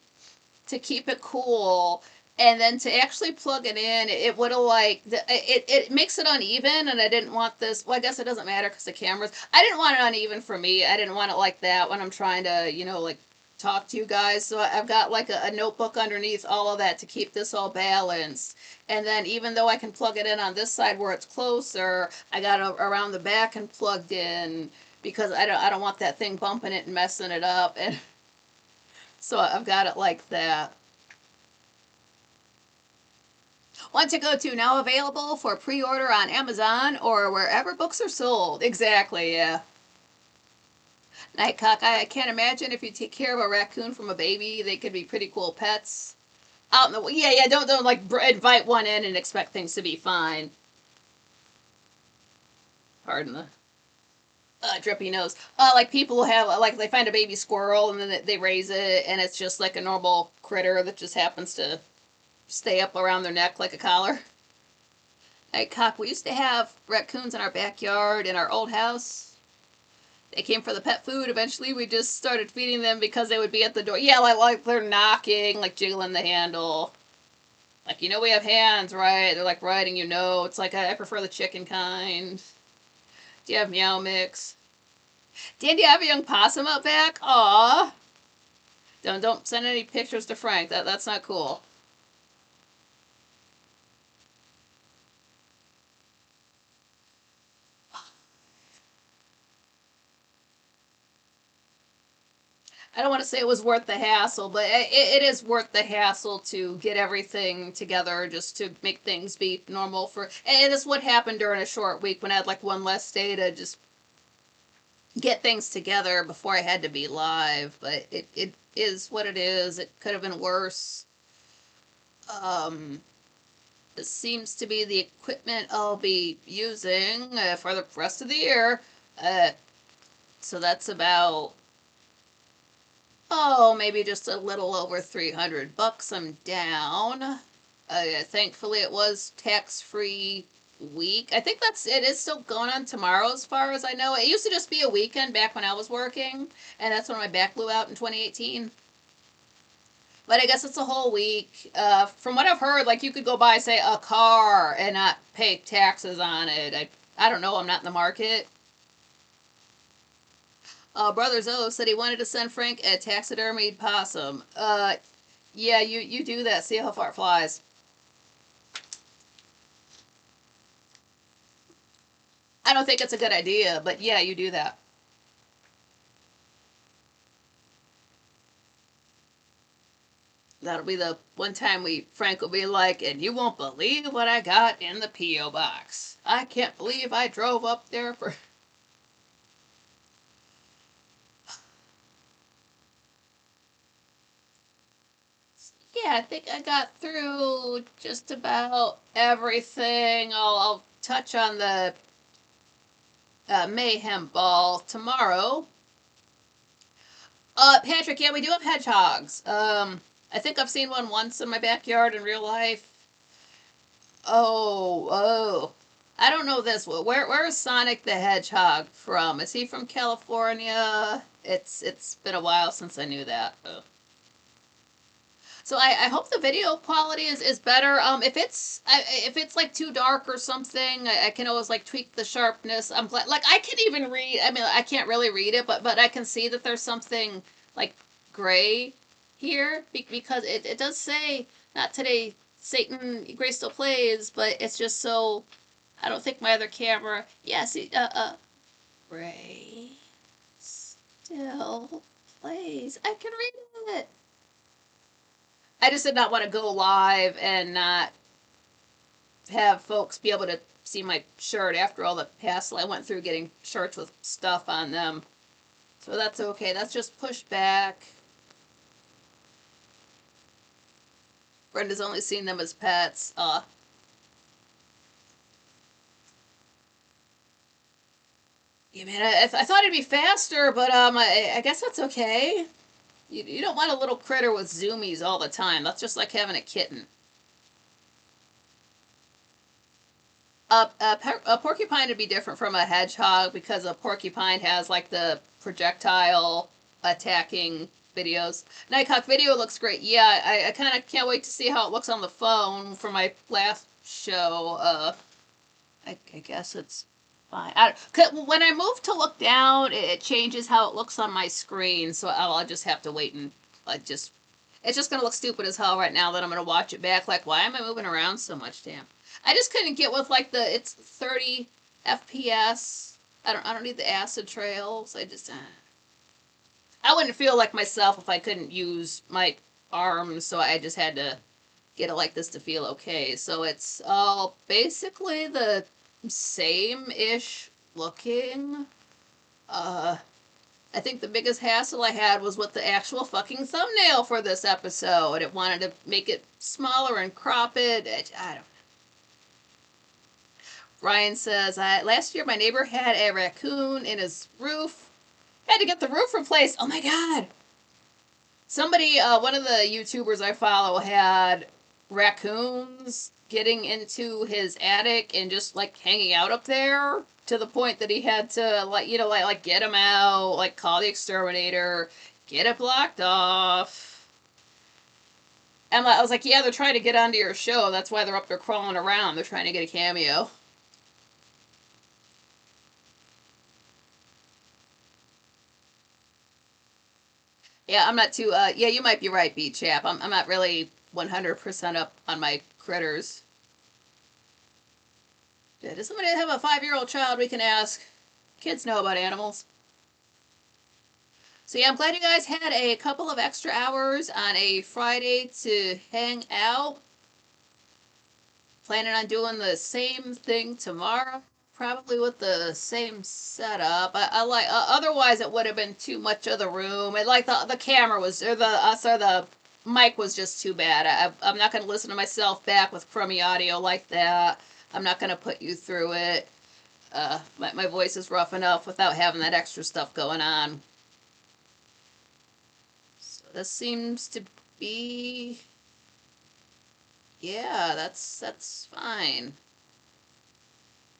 to keep it cool. And then to actually plug it in, it would have like it makes it uneven, and I didn't want this. Well, I guess it doesn't matter because the cameras. I didn't want it uneven for me. I didn't want it like that when I'm trying to like talk to you guys. So I've got like a notebook underneath all of that to keep this all balanced. And then even though I can plug it in on this side where it's closer, I got it around the back and plugged in because I don't want that thing bumping it and messing it up. And so I've got it like that. Want to go to now available for pre-order on Amazon or wherever books are sold. Exactly, yeah. Nightcock, I can't imagine if you take care of a raccoon from a baby, they could be pretty cool pets. Out in the yeah, don't like invite one in and expect things to be fine. Pardon the drippy nose. Like people who have like they find a baby squirrel and then they raise it and it's just like a normal critter that just happens to stay up around their neck like a collar. Hey, Cock, we used to have raccoons in our backyard in our old house. They came for the pet food. Eventually, we just started feeding them because they would be at the door. Yeah, like they're knocking, like jiggling the handle. Like, we have hands, right? They're like writing, It's like, I prefer the chicken kind. Do you have Meow Mix? Dan, do you have a young possum out back? Aw. Don't send any pictures to Frank. That's not cool. I don't want to say it was worth the hassle, but it is worth the hassle to get everything together just to make things be normal for. And this what happened during a short week when I had like one less day to just get things together before I had to be live. But it is what it is. It could have been worse. This seems to be the equipment I'll be using for the rest of the year. So that's about maybe just a little over $300 I'm down. Thankfully it was tax-free week. I think it is still going on tomorrow as far as I know. It used to just be a weekend back when I was working, and that's when my back blew out in 2018. But I guess it's a whole week. From what I've heard, like you could go buy, say, a car and not pay taxes on it. I don't know. I'm not in the market. Brother Zoe said he wanted to send Frank a taxidermied possum. Yeah, you do that. See how far it flies. I don't think it's a good idea, but yeah, you do that. That'll be the one time Frank will be like, and you won't believe what I got in the P.O. box. I can't believe I drove up there for. Yeah, I think I got through just about everything. I'll touch on the mayhem ball tomorrow. Patrick, yeah, we do have hedgehogs. I think I've seen one once in my backyard in real life. Oh. I don't know this. Where is Sonic the Hedgehog from? Is he from California? It's been a while since I knew that. Ugh. So I hope the video quality is better. If it's like too dark or something, I can always like tweak the sharpness. I'm glad, like I can even read. I mean, I can't really read it, but I can see that there's something like gray here because it does say not today. Satan Gray still plays, but it's just so. I don't think my other camera. Yes, Gray still plays. I can read it. I just did not want to go live and not have folks be able to see my shirt after all the hassle I went through getting shirts with stuff on them. So that's okay. That's just pushed back. Brenda's only seen them as pets. Yeah, man, I thought it'd be faster, but I guess that's okay. You don't want a little critter with zoomies all the time. That's just like having a kitten. A porcupine would be different from a hedgehog because a porcupine has like the projectile attacking videos. Nighthawk video looks great. Yeah, I kind of can't wait to see how it looks on the phone for my last show. I guess it's fine. When I move to look down, it changes how it looks on my screen, so I'll just have to wait and it's just gonna look stupid as hell right now that I'm gonna watch it back. Like, why am I moving around so much? Damn. I just couldn't get with like it's 30 FPS. I don't need the acid trails. I wouldn't feel like myself if I couldn't use my arms, so I just had to get it like this to feel okay. So it's all basically the same-ish looking. I think the biggest hassle I had was with the actual fucking thumbnail for this episode. It wanted to make it smaller and crop it. I don't. Ryan says, last year my neighbor had a raccoon in his roof. Had to get the roof replaced. Oh my god. Somebody, one of the YouTubers I follow had raccoons getting into his attic and just like hanging out up there to the point that he had to like get him out, like call the exterminator, get it blocked off. And I was like, yeah, they're trying to get onto your show. That's why they're up there crawling around. They're trying to get a cameo. Yeah, I'm not too. Yeah, you might be right, Beat Chap. I'm not really 100% up on my critters. Yeah, does somebody have a 5-year-old child we can ask? Kids know about animals. So yeah, I'm glad you guys had a couple of extra hours on a Friday to hang out. Planning on doing the same thing tomorrow, probably with the same setup. I like. Otherwise, it would have been too much of the room. And like the camera was, or the mic was just too bad. I'm not going to listen to myself back with crummy audio like that. I'm not going to put you through it. My voice is rough enough without having that extra stuff going on. So this seems to be. Yeah, that's fine.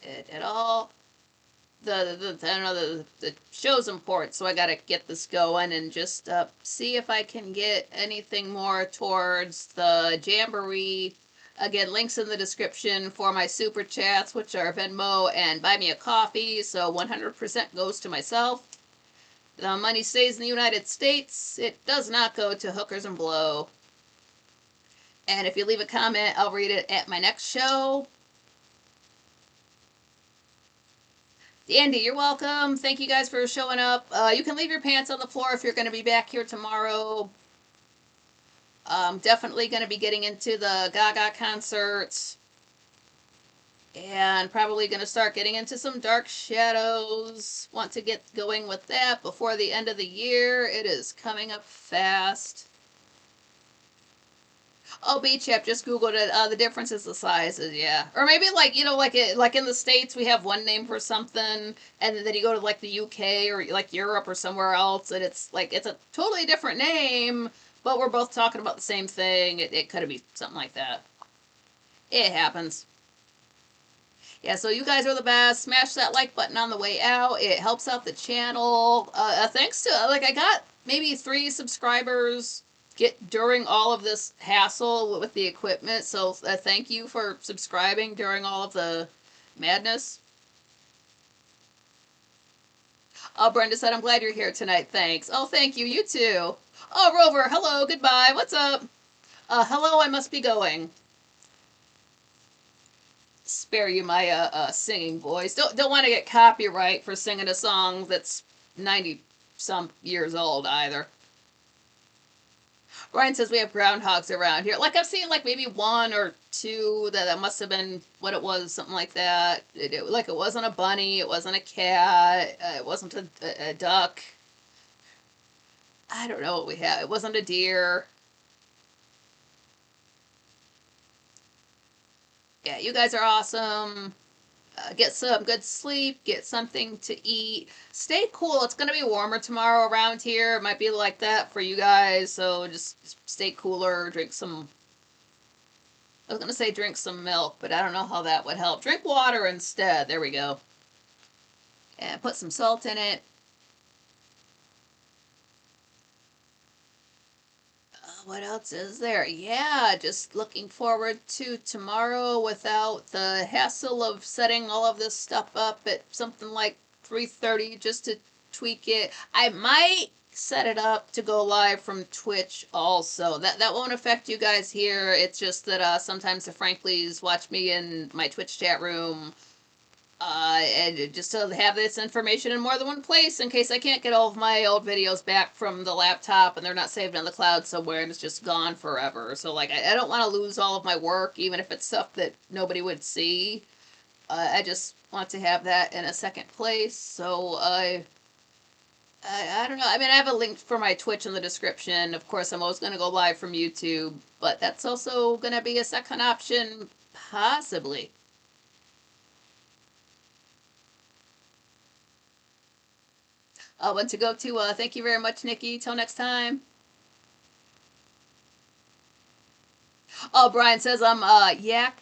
It all I don't know, the show's important, so I gotta get this going and just see if I can get anything more towards the Jamboree. Again, links in the description for my super chats, which are Venmo and Buy Me a Coffee, so 100% goes to myself. The money stays in the United States. It does not go to hookers and blow. And if you leave a comment, I'll read it at my next show. Andy, you're welcome. Thank you guys for showing up. You can leave your pants on the floor if you're going to be back here tomorrow. Definitely going to be getting into the Gaga concerts. And probably going to start getting into some Dark Shadows. Want to get going with that before the end of the year. It is coming up fast. Oh, B-Chap just Googled it. The differences, the sizes, yeah. Or maybe like like in the States we have one name for something, and then you go to like the UK or like Europe or somewhere else, and it's a totally different name, but we're both talking about the same thing. It could be something like that. It happens. Yeah, so you guys are the best. Smash that like button on the way out. It helps out the channel. Thanks to, like, I got maybe 3 subscribers get during all of this hassle with the equipment. So thank you for subscribing during all of the madness. Oh, Brenda said, I'm glad you're here tonight. Thanks. Oh, thank you. You too. Oh, Rover, hello. Goodbye. What's up? Hello, I must be going. Spare you my singing voice. Don't want to get copyright for singing a song that's 90 some years old either. Ryan says we have groundhogs around here. Like I've seen like maybe 1 or 2 that must have been what it was, something like that. Like it wasn't a bunny, it wasn't a cat, it wasn't a duck. I don't know what we have. It wasn't a deer. Yeah, you guys are awesome. Get some good sleep, get something to eat, stay cool. It's going to be warmer tomorrow around here. It might be like that for you guys, so just stay cooler, drink some. I was going to say drink some milk, but I don't know how that would help. Drink water instead. There we go. And put some salt in it. What else is there? Yeah, just looking forward to tomorrow without the hassle of setting all of this stuff up at something like 3:30 just to tweak it. I might set it up to go live from Twitch also. That won't affect you guys here. It's just that sometimes the Franklies watch me in my Twitch chat room, and just to have this information in more than one place in case I can't get all of my old videos back from the laptop and they're not saved on the cloud somewhere and it's just gone forever. So like I don't want to lose all of my work, even if it's stuff that nobody would see. I just want to have that in a second place. So I don't know. I mean, I have a link for my Twitch in the description. Of course, I'm always going to go live from YouTube, but that's also going to be a second option, possibly. One to go to. Thank you very much, Nikki. Till next time. Oh, Brian says I'm yak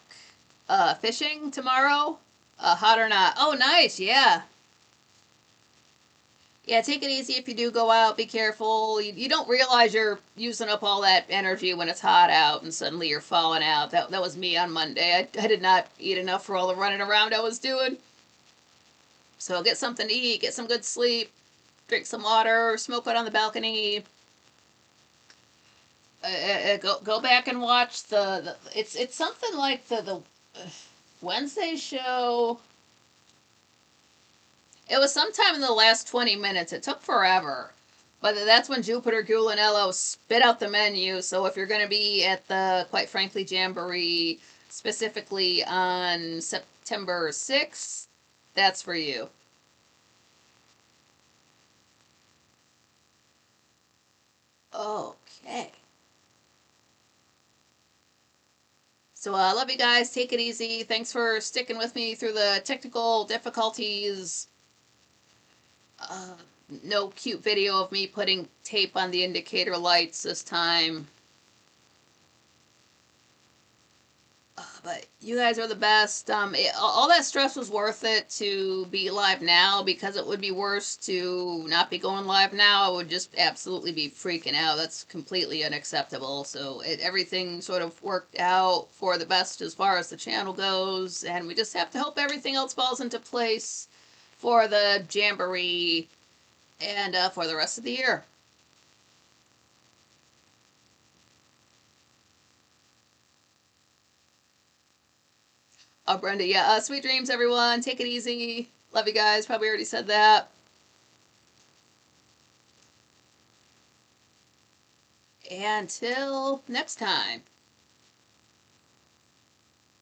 fishing tomorrow. Hot or not? Oh, nice. Yeah. Yeah, take it easy if you do go out. Be careful. You don't realize you're using up all that energy when it's hot out and suddenly you're falling out. That was me on Monday. I did not eat enough for all the running around I was doing. So get something to eat, get some good sleep, drink some water, smoke out on the balcony. Go back and watch the it's something like the Wednesday show. It was sometime in the last 20 minutes. It took forever. But that's when Jupiter Gulanello spit out the menu. So if you're going to be at the Quite Frankly Jamboree, specifically on September 6th, that's for you. Okay. So I love you guys. Take it easy. Thanks for sticking with me through the technical difficulties. Uh, no cute video of me putting tape on the indicator lights this time. But you guys are the best. All that stress was worth it to be live now, because it would be worse to not be going live now. I would just absolutely be freaking out. That's completely unacceptable. So everything sort of worked out for the best as far as the channel goes, and we just have to hope everything else falls into place for the Jamboree and for the rest of the year. Oh, Brenda, yeah. Sweet dreams, everyone. Take it easy. Love you guys. Probably already said that. Until next time.